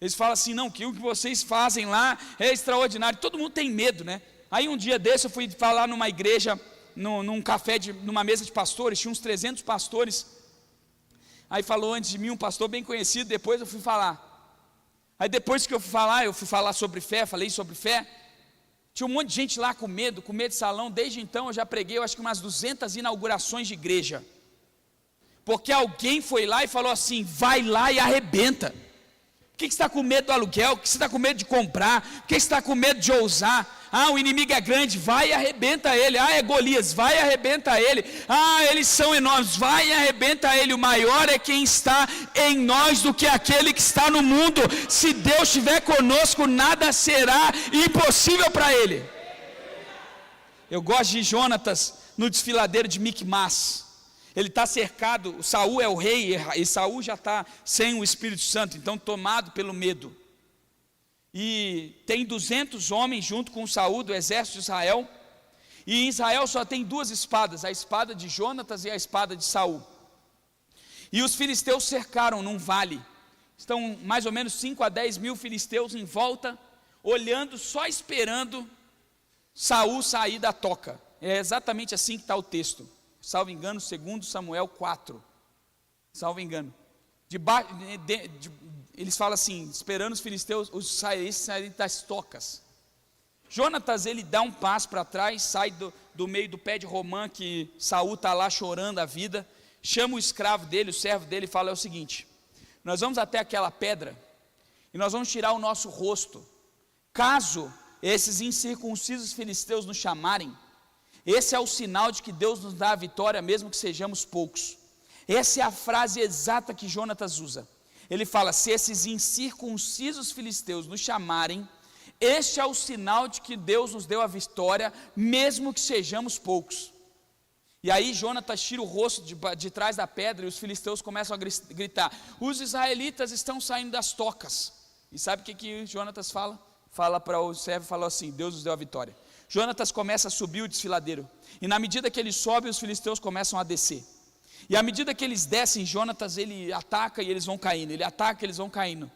Eles falam assim, não, que o que vocês fazem lá é extraordinário. Todo mundo tem medo, né? Aí um dia desse eu fui falar numa igreja, num café, numa mesa de pastores, tinha uns 300 pastores. Aí falou antes de mim um pastor bem conhecido, depois eu fui falar. Aí depois que eu fui falar sobre fé, falei sobre fé. Tinha um monte de gente lá com medo de salão. Desde então eu já preguei, eu acho que umas 200 inaugurações de igreja. Porque alguém foi lá e falou assim, vai lá e arrebenta. Por que você está com medo do aluguel? Por que você está com medo de comprar? Por que você está com medo de ousar? O inimigo é grande, vai e arrebenta ele. É Golias, vai e arrebenta ele. Eles são enormes, vai e arrebenta ele. O maior é quem está em nós do que aquele que está no mundo. Se Deus estiver conosco, nada será impossível para ele. Eu gosto de Jonatas no desfiladeiro de Micmas. Ele está cercado, Saul é o rei, e Saul já está sem o Espírito Santo, então tomado pelo medo. E tem 200 homens junto com Saul, do exército de Israel, e em Israel só tem duas espadas, a espada de Jonatas e a espada de Saul. E os filisteus cercaram num vale, estão mais ou menos 5 a 10 mil filisteus em volta, olhando, só esperando Saul sair da toca. É exatamente assim que está o texto. Salvo engano, 2 Samuel 4, salvo engano, eles falam assim, esperando os filisteus, os israelitas saírem das tocas. Jonatas, ele dá um passo para trás, sai do meio do pé de romã, que Saul está lá chorando a vida, chama o escravo dele, o servo dele, e fala o seguinte, nós vamos até aquela pedra, e nós vamos tirar o nosso rosto, caso esses incircuncisos filisteus nos chamarem, esse é o sinal de que Deus nos dá a vitória, mesmo que sejamos poucos. Essa é a frase exata que Jonatas usa. Ele fala, se esses incircuncisos filisteus nos chamarem, Este é o sinal de que Deus nos deu a vitória, mesmo que sejamos poucos. E aí Jonatas tira o rosto de trás da pedra e os filisteus começam a gritar: os israelitas estão saindo das tocas. E sabe o que Jonatas fala? Fala para o servo, falou assim: Deus nos deu a vitória. Jonatas começa a subir o desfiladeiro, e na medida que ele sobe, os filisteus começam a descer. E à medida que eles descem, Jonatas ele ataca e eles vão caindo, ele ataca e eles vão caindo.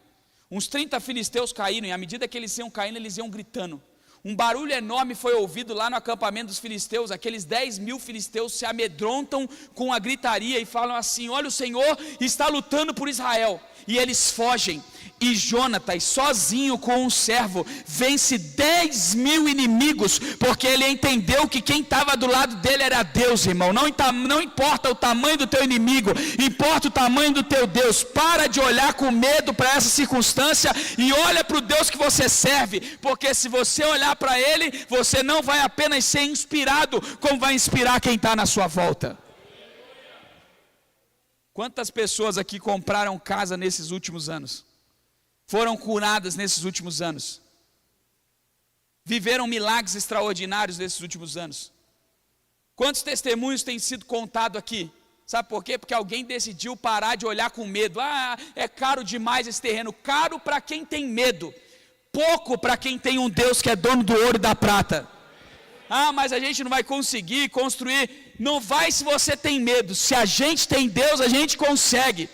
Uns 30 filisteus caíram, e à medida que eles iam caindo, eles iam gritando. Um barulho enorme foi ouvido lá no acampamento dos filisteus. Aqueles 10.000 filisteus se amedrontam com a gritaria e falam assim: olha, o Senhor está lutando por Israel. E eles fogem. E Jonatas, sozinho com um servo, vence 10.000 inimigos, porque ele entendeu que quem estava do lado dele era Deus, irmão. Não importa o tamanho do teu inimigo, importa o tamanho do teu Deus. Para de olhar com medo para essa circunstância e olha para o Deus que você serve, porque se você olhar para Ele, você não vai apenas ser inspirado, como vai inspirar quem está na sua volta. Quantas pessoas aqui compraram casa nesses últimos anos? Foram curadas nesses últimos anos? Viveram milagres extraordinários nesses últimos anos? Quantos testemunhos têm sido contados aqui? Sabe por quê? Porque alguém decidiu parar de olhar com medo. Ah, é caro demais esse terreno. Caro para quem tem medo, pouco para quem tem um Deus que é dono do ouro e da prata. Ah, mas a gente não vai conseguir construir. Não vai se você tem medo. Se a gente tem Deus, a gente consegue.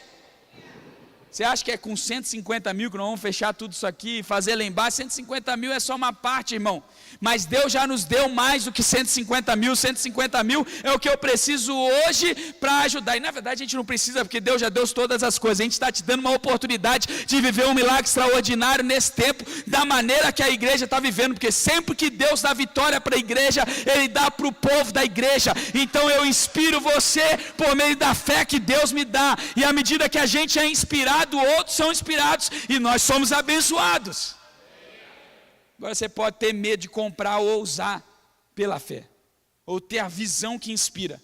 Você acha que é com 150 mil que nós vamos fechar tudo isso aqui e fazer lá embaixo? 150 mil é só uma parte, irmão. Mas Deus já nos deu mais do que 150 mil. 150 mil é o que eu preciso hoje para ajudar. E na verdade a gente não precisa, porque Deus já deu todas as coisas. A gente está te dando uma oportunidade de viver um milagre extraordinário nesse tempo, da maneira que a igreja está vivendo. Porque sempre que Deus dá vitória para a igreja, Ele dá para o povo da igreja. Então eu inspiro você por meio da fé que Deus me dá. E à medida que a gente é inspirado, outros são inspirados e nós somos abençoados. Agora você pode ter medo de comprar ou ousar pela fé, ou ter a visão que inspira.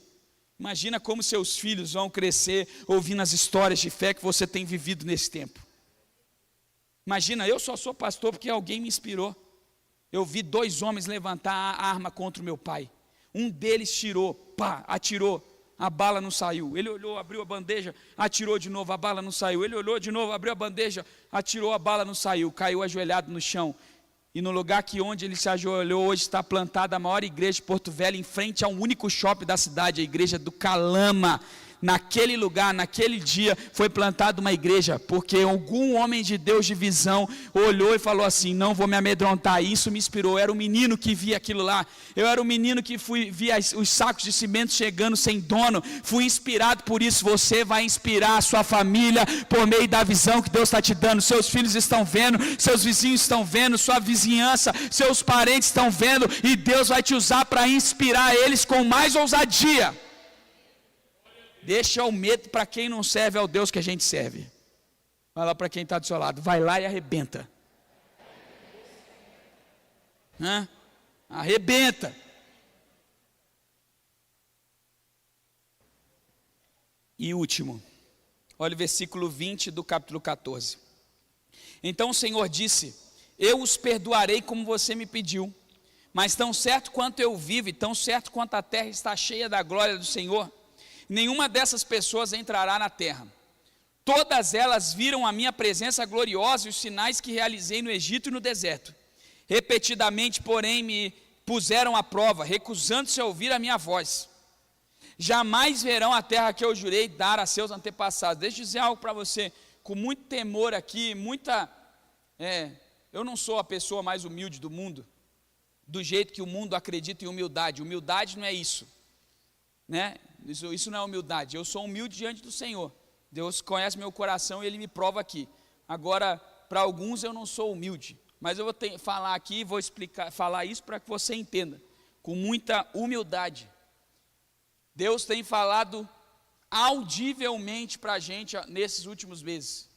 Imagina como seus filhos vão crescer ouvindo as histórias de fé que você tem vivido nesse tempo. Imagina, eu só sou pastor porque alguém me inspirou. Eu vi 2 homens levantar a arma contra o meu pai. Um deles atirou. A bala não saiu. Ele olhou, abriu a bandeja, atirou de novo, a bala não saiu. Ele olhou de novo, abriu a bandeja, atirou, a bala não saiu. Caiu ajoelhado no chão. E no lugar onde ele se ajoelhou, hoje está plantada a maior igreja de Porto Velho, em frente ao único shopping da cidade, a igreja do Calama. Naquele lugar, naquele dia, foi plantada uma igreja, porque algum homem de Deus de visão olhou e falou assim: não vou me amedrontar. Isso me inspirou. Eu era um menino que via aquilo lá. Eu era um menino que via os sacos de cimento chegando sem dono. Fui inspirado por isso. Você vai inspirar a sua família por meio da visão que Deus está te dando. Seus filhos estão vendo, seus vizinhos estão vendo, sua vizinhança, seus parentes estão vendo, e Deus vai te usar para inspirar eles com mais ousadia. Deixa o medo para quem não serve ao Deus que a gente serve. Fala para quem está do seu lado: vai lá e arrebenta. Arrebenta. E último, olha o versículo 20 do capítulo 14. Então o Senhor disse: eu os perdoarei como você me pediu, mas tão certo quanto eu vivo e tão certo quanto a terra está cheia da glória do Senhor, nenhuma dessas pessoas entrará na terra. Todas elas viram a minha presença gloriosa e os sinais que realizei no Egito e no deserto. Repetidamente, porém, me puseram à prova, recusando-se a ouvir a minha voz. Jamais verão a terra que eu jurei dar a seus antepassados. Deixa eu dizer algo para você, com muito temor aqui, eu não sou a pessoa mais humilde do mundo, do jeito que o mundo acredita em humildade. Humildade não é isso, né? Isso não é humildade. Eu sou humilde diante do Senhor. Deus conhece meu coração e Ele me prova aqui. Agora, para alguns eu não sou humilde, mas eu vou falar aqui, vou falar isso para que você entenda, com muita humildade. Deus tem falado audivelmente para a gente nesses últimos meses.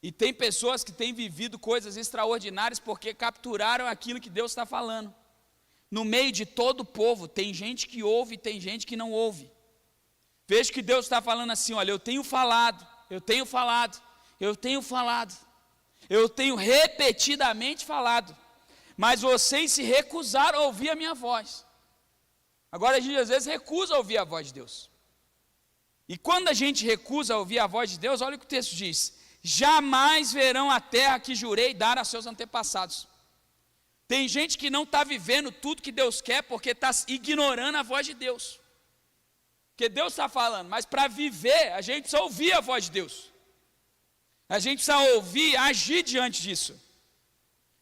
E tem pessoas que têm vivido coisas extraordinárias porque capturaram aquilo que Deus está falando. No meio de todo o povo, tem gente que ouve e tem gente que não ouve. Veja que Deus está falando assim: olha, eu tenho falado. Eu tenho repetidamente falado, mas vocês se recusaram a ouvir a minha voz. Agora a gente às vezes recusa a ouvir a voz de Deus. E quando a gente recusa a ouvir a voz de Deus, olha o que o texto diz: jamais verão a terra que jurei dar a seus antepassados. Tem gente que não está vivendo tudo que Deus quer porque está ignorando a voz de Deus. Porque Deus está falando, mas para viver a gente precisa ouvir a voz de Deus. A gente precisa ouvir e agir diante disso.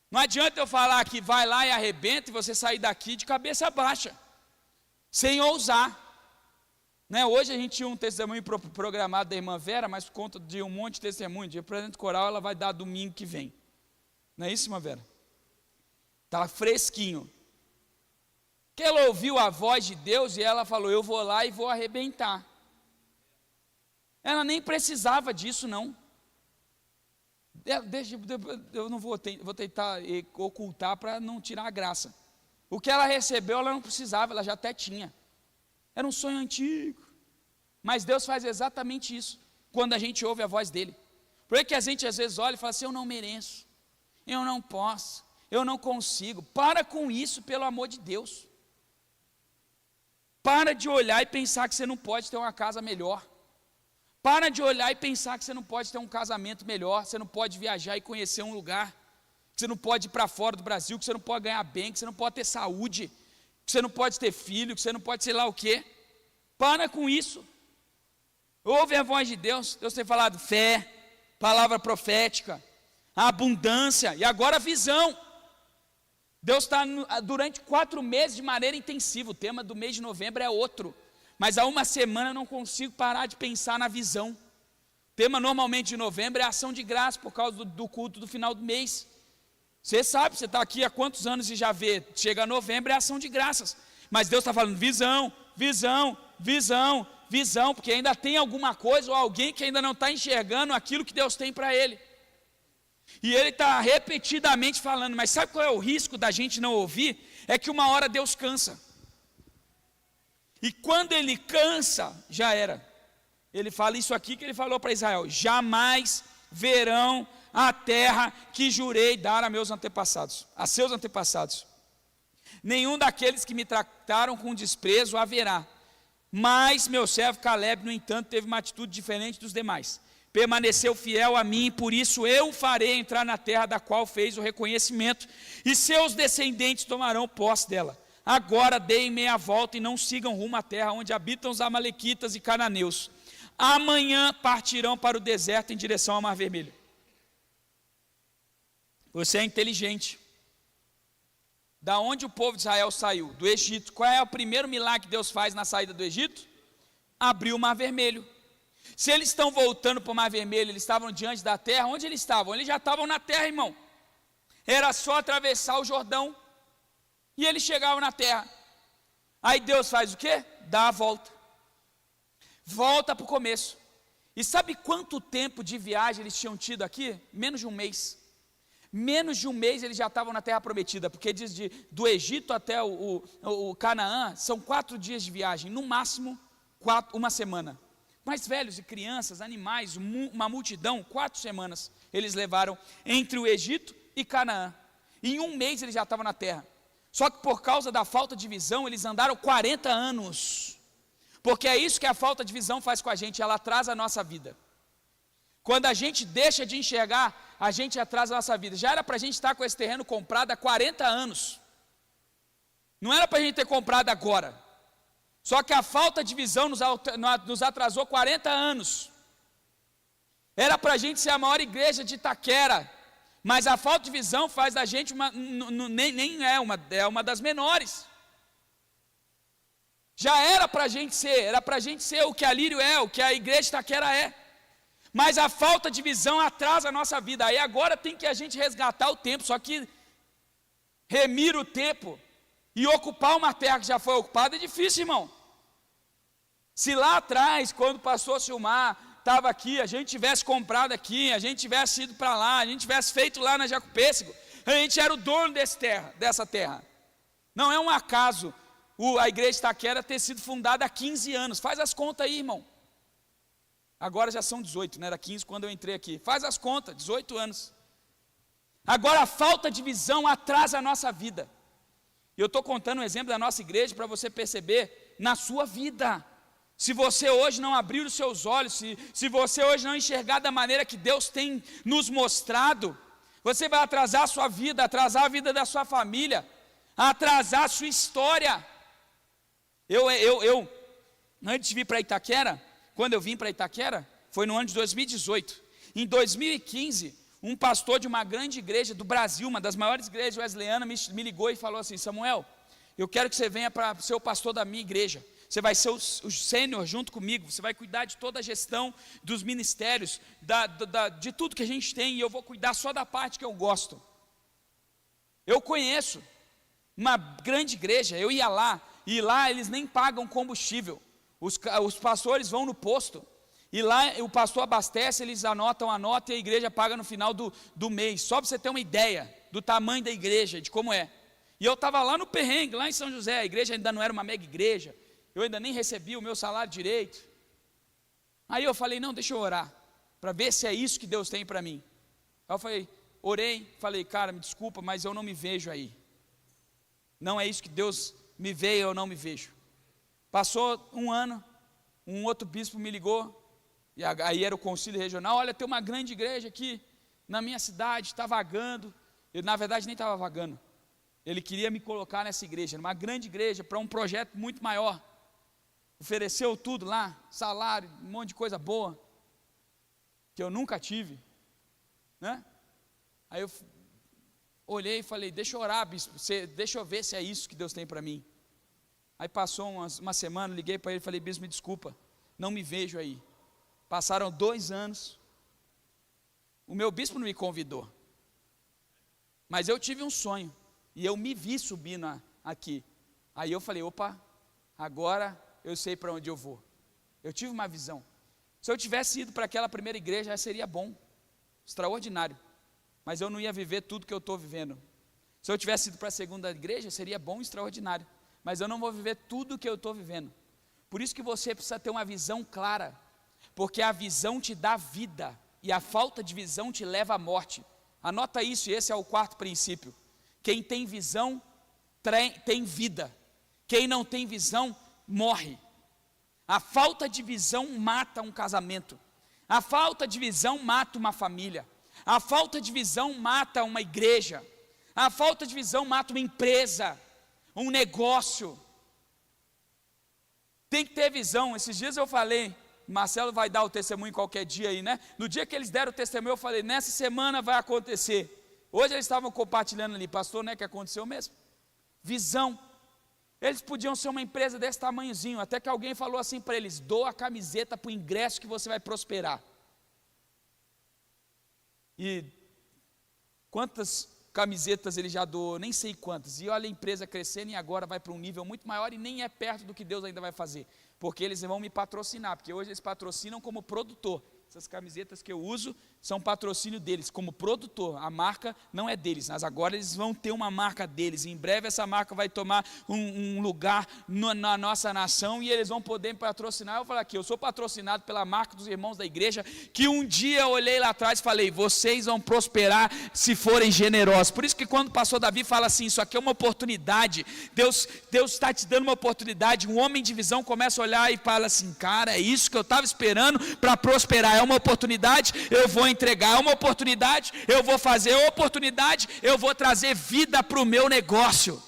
Não adianta eu falar que vai lá e arrebenta e você sair daqui de cabeça baixa, sem ousar. Né? Hoje a gente tinha um testemunho programado da irmã Vera, mas por conta de um monte de testemunho, de representante coral, ela vai dar domingo que vem. Não é isso, irmã Vera? Estava fresquinho. Que ela ouviu a voz de Deus e ela falou: eu vou lá e vou arrebentar. Ela nem precisava disso, não. Eu não vou tentar ocultar para não tirar a graça. O que ela recebeu, ela não precisava, ela já até tinha. Era um sonho antigo. Mas Deus faz exatamente isso, quando a gente ouve a voz dele. Por que a gente às vezes olha e fala assim: eu não mereço, eu não posso, eu não consigo. Para com isso, pelo amor de Deus. Para de olhar e pensar que você não pode ter uma casa melhor. Para de olhar e pensar que você não pode ter um casamento melhor, você não pode viajar e conhecer um lugar, que você não pode ir para fora do Brasil, que você não pode ganhar bem, que você não pode ter saúde, que você não pode ter filho, que você não pode sei lá o quê. Para com isso. Ouve a voz de Deus. Deus tem falado fé, palavra profética, abundância e agora visão. Deus está durante 4 meses de maneira intensiva. O tema do mês de novembro é outro. Mas há uma semana eu não consigo parar de pensar na visão. O tema normalmente de novembro é ação de graça, por causa do culto do final do mês. Você sabe, você está aqui há quantos anos e já vê, chega novembro é ação de graças. Mas Deus está falando visão, visão, visão, visão, porque ainda tem alguma coisa ou alguém que ainda não está enxergando aquilo que Deus tem para ele. E ele está repetidamente falando, mas sabe qual é o risco da gente não ouvir? É que uma hora Deus cansa. E quando ele cansa, já era. Ele fala isso aqui que ele falou para Israel: jamais verão a terra que jurei dar a meus antepassados, a seus antepassados. Nenhum daqueles que me trataram com desprezo haverá. Mas meu servo Caleb, no entanto, teve uma atitude diferente dos demais. Permaneceu fiel a mim, por isso eu farei entrar na terra da qual fez o reconhecimento, e seus descendentes tomarão posse dela. Agora deem meia volta e não sigam rumo à terra onde habitam os amalequitas e cananeus. Amanhã partirão para o deserto em direção ao Mar Vermelho. Você é inteligente. Da onde o povo de Israel saiu? Do Egito. Qual é o primeiro milagre que Deus faz na saída do Egito? Abriu o Mar Vermelho. Se eles estão voltando para o Mar Vermelho, eles estavam diante da terra, onde eles estavam? Eles já estavam na terra, irmão. Era só atravessar o Jordão e eles chegavam na terra. Aí Deus faz o quê? Dá a volta. Volta para o começo. E sabe quanto tempo de viagem eles tinham tido aqui? Menos de um mês. Menos de um mês eles já estavam na terra prometida, porque diz do Egito até o Canaã, são 4 dias de viagem, no máximo 1 semana. Mas velhos e crianças, animais, uma multidão, 4 semanas eles levaram entre o Egito e Canaã. E em um mês eles já estavam na terra. Só que por causa da falta de visão, eles andaram 40 anos. Porque é isso que a falta de visão faz com a gente, ela atrasa a nossa vida. Quando a gente deixa de enxergar, a gente atrasa a nossa vida. Já era para a gente estar com esse terreno comprado há 40 anos. Não era para a gente ter comprado agora. Só que a falta de visão nos atrasou 40 anos. Era para a gente ser a maior igreja de Itaquera. Mas a falta de visão faz da gente é uma das menores. Já era para a gente ser o que a Lírio é, o que a igreja de Itaquera é. Mas a falta de visão atrasa a nossa vida. Aí agora tem que a gente resgatar o tempo. Só que remir o tempo e ocupar uma terra que já foi ocupada é difícil, irmão. Se lá atrás, quando passou Silmar, estava aqui, a gente tivesse comprado aqui, a gente tivesse ido para lá, a gente tivesse feito lá na Jacopêssego, a gente era o dono dessa terra. Não é um acaso a igreja de Itaquera ter sido fundada há 15 anos. Faz as contas aí, irmão. Agora já são 18, né? Era 15 quando eu entrei aqui. Faz as contas, 18 anos. Agora a falta de visão atrasa a nossa vida. E eu estou contando um exemplo da nossa igreja para você perceber na sua vida. Se você hoje não abrir os seus olhos, se você hoje não enxergar da maneira que Deus tem nos mostrado, você vai atrasar a sua vida, atrasar a vida da sua família, atrasar a sua história. Eu antes de vir para Itaquera, quando eu vim para Itaquera, foi no ano de 2018. Em 2015, um pastor de uma grande igreja do Brasil, uma das maiores igrejas wesleyanas, me ligou e falou assim: Samuel, eu quero que você venha para ser o pastor da minha igreja. Você vai ser o sênior junto comigo, você vai cuidar de toda a gestão dos ministérios, de tudo que a gente tem, e eu vou cuidar só da parte que eu gosto. Eu conheço uma grande igreja, eu ia lá, e lá eles nem pagam combustível, os pastores vão no posto, e lá o pastor abastece, eles anotam a nota e a igreja paga no final do mês, só para você ter uma ideia do tamanho da igreja, de como é. E eu estava lá no perrengue, lá em São José, a igreja ainda não era uma mega igreja, eu ainda nem recebi o meu salário direito. Aí eu falei, não, deixa eu orar, para ver se é isso que Deus tem para mim. Aí eu falei, orei, falei, cara, me desculpa, mas eu não me vejo aí. Não é isso que Deus me vê, eu não me vejo. Passou um ano, um outro bispo me ligou, e aí era o concílio regional, olha, tem uma grande igreja aqui na minha cidade, está vagando. Eu, na verdade, nem estava vagando. Ele queria me colocar nessa igreja, numa grande igreja, para um projeto muito maior. Ofereceu tudo lá, salário, um monte de coisa boa, que eu nunca tive, né? Aí eu olhei e falei, deixa eu orar, bispo, deixa eu ver se é isso que Deus tem para mim. Aí passou uma semana, liguei para ele e falei, bispo, me desculpa, não me vejo aí. Passaram 2 anos, o meu bispo não me convidou, mas eu tive um sonho, e eu me vi subindo aqui. Aí eu falei, opa, agora eu sei para onde eu vou. Eu tive uma visão. Se eu tivesse ido para aquela primeira igreja, seria bom, extraordinário, mas eu não ia viver tudo que eu estou vivendo. Se eu tivesse ido para a segunda igreja, seria bom, extraordinário, mas eu não vou viver tudo que eu estou vivendo. Por isso que você precisa ter uma visão clara, porque a visão te dá vida, e a falta de visão te leva à morte. Anota isso, e esse é o 4º princípio. Quem tem visão, tem vida. Quem não tem visão, morre. A falta de visão mata um casamento. A falta de visão mata uma família. A falta de visão mata uma igreja. A falta de visão mata uma empresa, um negócio. Tem que ter visão. Esses dias eu falei, Marcelo vai dar o testemunho qualquer dia aí, né? No dia que eles deram o testemunho, eu falei, nessa semana vai acontecer. Hoje eles estavam compartilhando ali, pastor, né, que aconteceu mesmo? Visão. Eles podiam ser uma empresa desse tamanhozinho, até que alguém falou assim para eles, doa a camiseta para o ingresso que você vai prosperar. E quantas camisetas ele já doou, nem sei quantas, e olha a empresa crescendo e agora vai para um nível muito maior e nem é perto do que Deus ainda vai fazer, porque eles vão me patrocinar, porque hoje eles patrocinam como produtor. Essas camisetas que eu uso são patrocínio deles, como produtor, a marca não é deles, mas agora eles vão ter uma marca deles, em breve essa marca vai tomar um lugar na nossa nação, e eles vão poder me patrocinar. Eu falo aqui, eu sou patrocinado pela marca dos irmãos da igreja, que um dia eu olhei lá atrás e falei, vocês vão prosperar se forem generosos. Por isso que quando o pastor Davi fala assim, isso aqui é uma oportunidade, Deus está te dando uma oportunidade, um homem de visão começa a olhar e fala assim, cara, é isso que eu estava esperando para prosperar, é uma oportunidade, eu vou entregar, é uma oportunidade, eu vou fazer, é uma oportunidade, eu vou trazer vida para o meu negócio.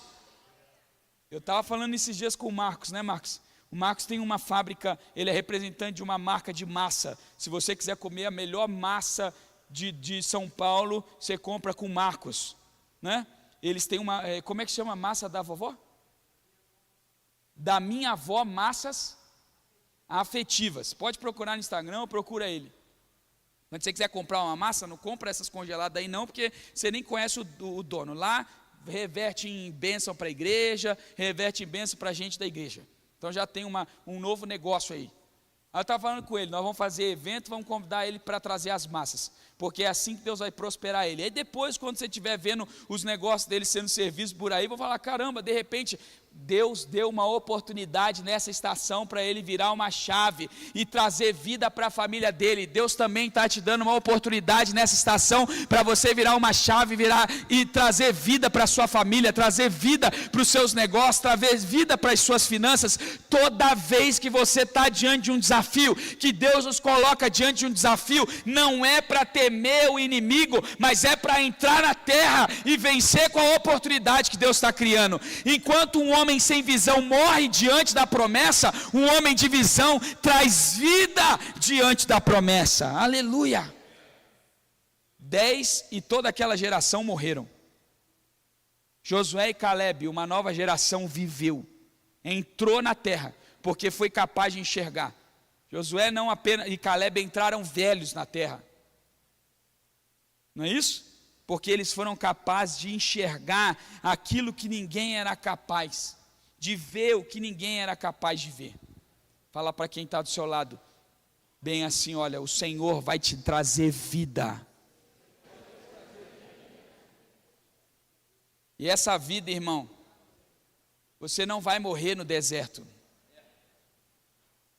Eu estava falando esses dias com o Marcos, né, Marcos? O Marcos tem uma fábrica, ele é representante de uma marca de massa. Se você quiser comer a melhor massa de São Paulo, você compra com o Marcos, né? Eles têm uma, como é que chama a massa da vovó? Da minha avó, massas afetivas. Pode procurar no Instagram ou procura ele. Quando você quiser comprar uma massa, não compra essas congeladas aí não, porque você nem conhece o dono. Lá reverte em bênção para a igreja, reverte em bênção para a gente da igreja. Então já tem um novo negócio aí. Aí eu estava falando com ele, nós vamos fazer evento, vamos convidar ele para trazer as massas, porque é assim que Deus vai prosperar ele. Aí depois, quando você estiver vendo os negócios dele sendo servidos por aí, vou falar, caramba, de repente, Deus deu uma oportunidade nessa estação para ele virar uma chave e trazer vida para a família dele. Deus também está te dando uma oportunidade nessa estação para você virar uma chave, e trazer vida para a sua família, trazer vida para os seus negócios, trazer vida para as suas finanças. Toda vez que você está diante de um desafio, que Deus nos coloca diante de um desafio, não é para temer o inimigo, mas é para entrar na terra e vencer com a oportunidade que Deus está criando. Enquanto um homem sem visão morre diante da promessa, um homem de visão traz vida diante da promessa. Aleluia. 10 e toda aquela geração morreram. Josué e Caleb, uma nova geração viveu, entrou na terra, porque foi capaz de enxergar. Josué não apenas e Caleb entraram velhos na terra. Não é isso? Porque eles foram capazes de enxergar aquilo que ninguém era capaz, de ver o que ninguém era capaz de ver. Fala para quem está do seu lado, bem assim, olha, o Senhor vai te trazer vida. E essa vida, irmão, você não vai morrer no deserto.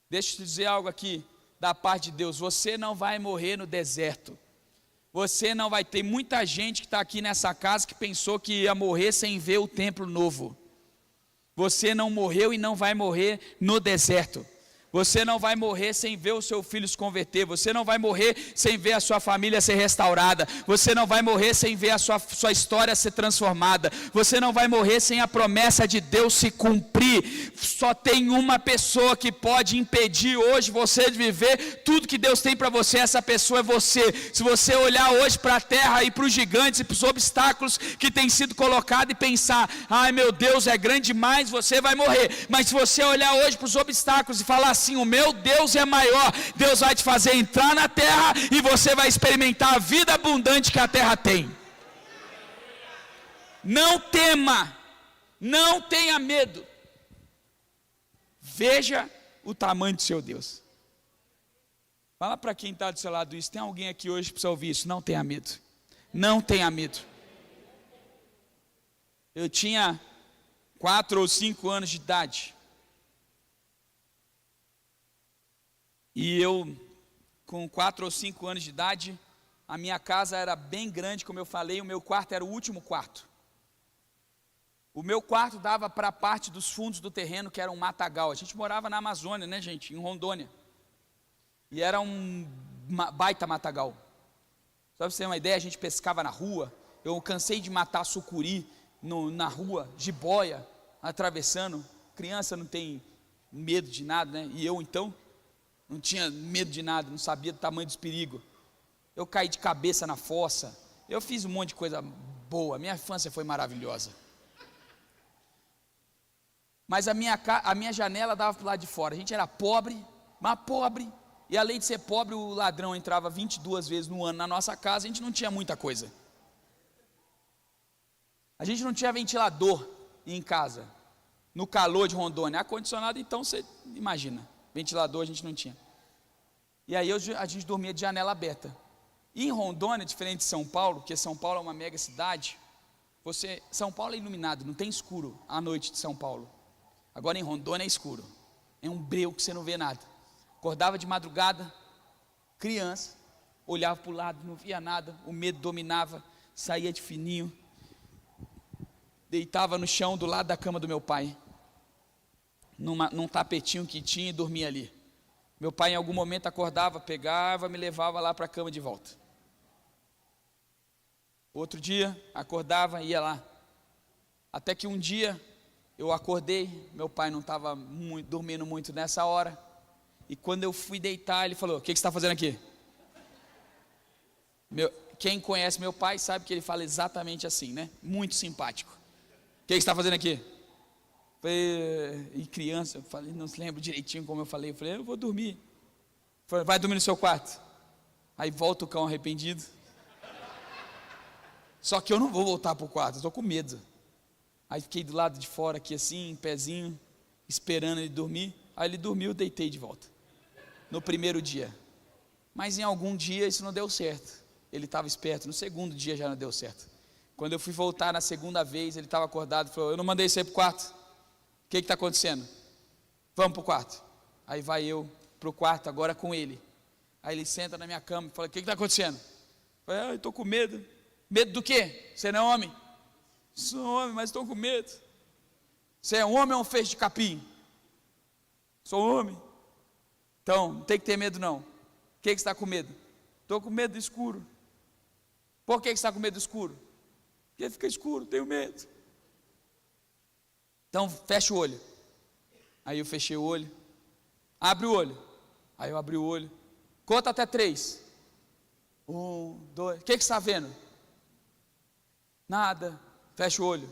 Deixa eu te dizer algo aqui, da parte de Deus, você não vai morrer no deserto. Você não vai ter muita gente que está aqui nessa casa que pensou que ia morrer sem ver o templo novo. Você não morreu e não vai morrer no deserto. Você não vai morrer sem ver o seu filho se converter. Você não vai morrer sem ver a sua família ser restaurada. Você não vai morrer sem ver a sua história ser transformada. Você não vai morrer sem a promessa de Deus se cumprir. Só tem uma pessoa que pode impedir hoje você de viver tudo que Deus tem para você. Essa pessoa é você. Se você olhar hoje para a terra e para os gigantes e para os obstáculos que têm sido colocados e pensar, ai meu Deus, é grande demais, você vai morrer. Mas se você olhar hoje para os obstáculos e falar assim, o meu Deus é maior, Deus vai te fazer entrar na terra e você vai experimentar a vida abundante que a terra tem. Não tema, não tenha medo, veja o tamanho do seu Deus. Fala para quem está do seu lado isso, tem alguém aqui hoje que precisa ouvir isso, não tenha medo, não tenha medo. Eu tinha 4 ou 5 anos de idade, e eu, com 4 ou 5 anos de idade, a minha casa era bem grande, como eu falei, o meu quarto era o último quarto. O meu quarto dava para a parte dos fundos do terreno, que era um matagal. A gente morava na Amazônia, né, gente, em Rondônia. E era um baita matagal. Só para você ter uma ideia, a gente pescava na rua. Eu cansei de matar sucuri na rua, jiboia, atravessando. Criança não tem medo de nada, né? E eu então não tinha medo de nada, não sabia do tamanho dos perigos. Eu caí de cabeça na fossa. Eu fiz um monte de coisa boa. Minha infância foi maravilhosa. Mas a minha janela dava para o lado de fora. A gente era pobre, mas pobre. E além de ser pobre, o ladrão entrava 22 vezes no ano na nossa casa. A gente não tinha muita coisa. A gente não tinha ventilador em casa, no calor de Rondônia. Ar-condicionado, então, você imagina. Ventilador a gente não tinha. E aí a gente dormia de janela aberta. E em Rondônia, diferente de São Paulo, porque São Paulo é uma mega cidade, São Paulo é iluminado, não tem escuro à noite de São Paulo. Agora em Rondônia é escuro, é um breu que você não vê nada. Acordava de madrugada, criança, olhava para o lado, não via nada, o medo dominava, saía de fininho, deitava no chão do lado da cama do meu pai, num tapetinho que tinha, e dormia ali. Meu pai em algum momento acordava, pegava, me levava lá para a cama de volta. Outro dia, acordava e ia lá. Até que um dia, eu acordei, meu pai não estava dormindo muito nessa hora, e quando eu fui deitar, ele falou, o que você está fazendo aqui? Quem conhece meu pai sabe que ele fala exatamente assim, né? Muito simpático. O que você está fazendo aqui? E criança, eu falei, não se lembro direitinho como eu falei, eu vou dormir. Falei, vai dormir no seu quarto. Aí volta o cão arrependido. Só que eu não vou voltar para o quarto, eu estou com medo. Aí fiquei do lado de fora aqui assim, em pezinho, esperando ele dormir. Aí ele dormiu, eu deitei de volta. No primeiro dia. Mas em algum dia isso não deu certo. Ele estava esperto, no segundo dia já não deu certo. Quando eu fui voltar na segunda vez, ele estava acordado e falou, eu não mandei você ir para o quarto. que está acontecendo? Vamos para o quarto. Aí vai eu para o quarto, agora com ele. Aí ele senta na minha cama e fala, o que está acontecendo? Eu falei, eu estou com medo. Medo do quê? Você não é homem? Sou homem, mas estou com medo. Você é um homem ou um feixe de capim? Sou homem. Então, não tem que ter medo não. O que você está com medo? Estou com medo do escuro. Por que você está com medo do escuro? Porque fica escuro, tenho medo. Então, fecha o olho. Aí eu fechei o olho. Abre o olho. Aí eu abri o olho. Conta até 3. 1, 2. O que você está vendo? Nada. Fecha o olho.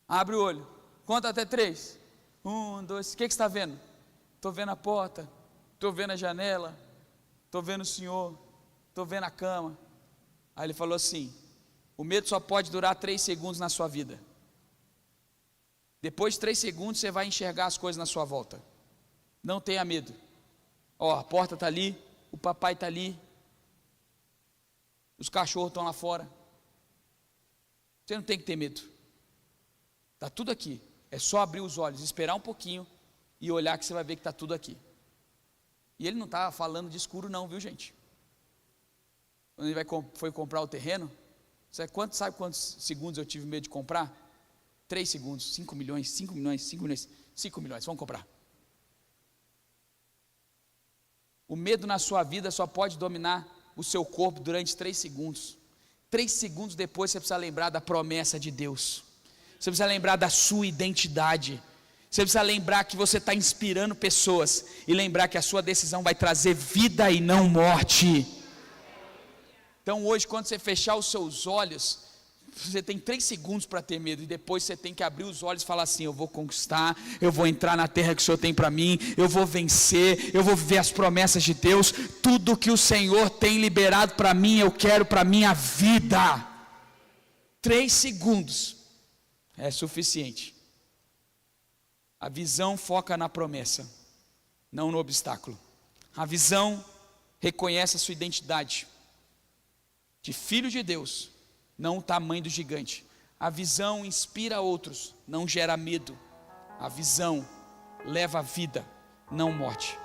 Abre o olho. Conta até 3. 1, 2. O que você está vendo? Estou vendo a porta. Estou vendo a janela. Estou vendo o Senhor. Estou vendo a cama. Aí ele falou assim: o medo só pode durar 3 segundos na sua vida. Depois de 3 segundos você vai enxergar as coisas na sua volta. Não tenha medo. Ó, a porta está ali, o papai está ali, os cachorros estão lá fora. Você não tem que ter medo. Está tudo aqui. É só abrir os olhos, esperar um pouquinho e olhar que você vai ver que está tudo aqui. E ele não está falando de escuro não, viu gente? Quando ele foi comprar o terreno, sabe quantos segundos eu tive medo de comprar? 3 segundos, 5 milhões, 5 milhões, 5 milhões, 5 milhões, vamos comprar. O medo na sua vida só pode dominar o seu corpo durante 3 segundos. 3 segundos depois você precisa lembrar da promessa de Deus. Você precisa lembrar da sua identidade. Você precisa lembrar que você está inspirando pessoas. E lembrar que a sua decisão vai trazer vida e não morte. Então hoje, quando você fechar os seus olhos, você tem 3 segundos para ter medo, e depois você tem que abrir os olhos e falar assim: eu vou conquistar, eu vou entrar na terra que o Senhor tem para mim, eu vou vencer, eu vou viver as promessas de Deus, tudo que o Senhor tem liberado para mim, eu quero para a minha vida. 3 segundos é suficiente. A visão foca na promessa, não no obstáculo. A visão reconhece a sua identidade de filho de Deus, não o tamanho do gigante. A visão inspira outros, não gera medo. A visão leva a vida, não morte.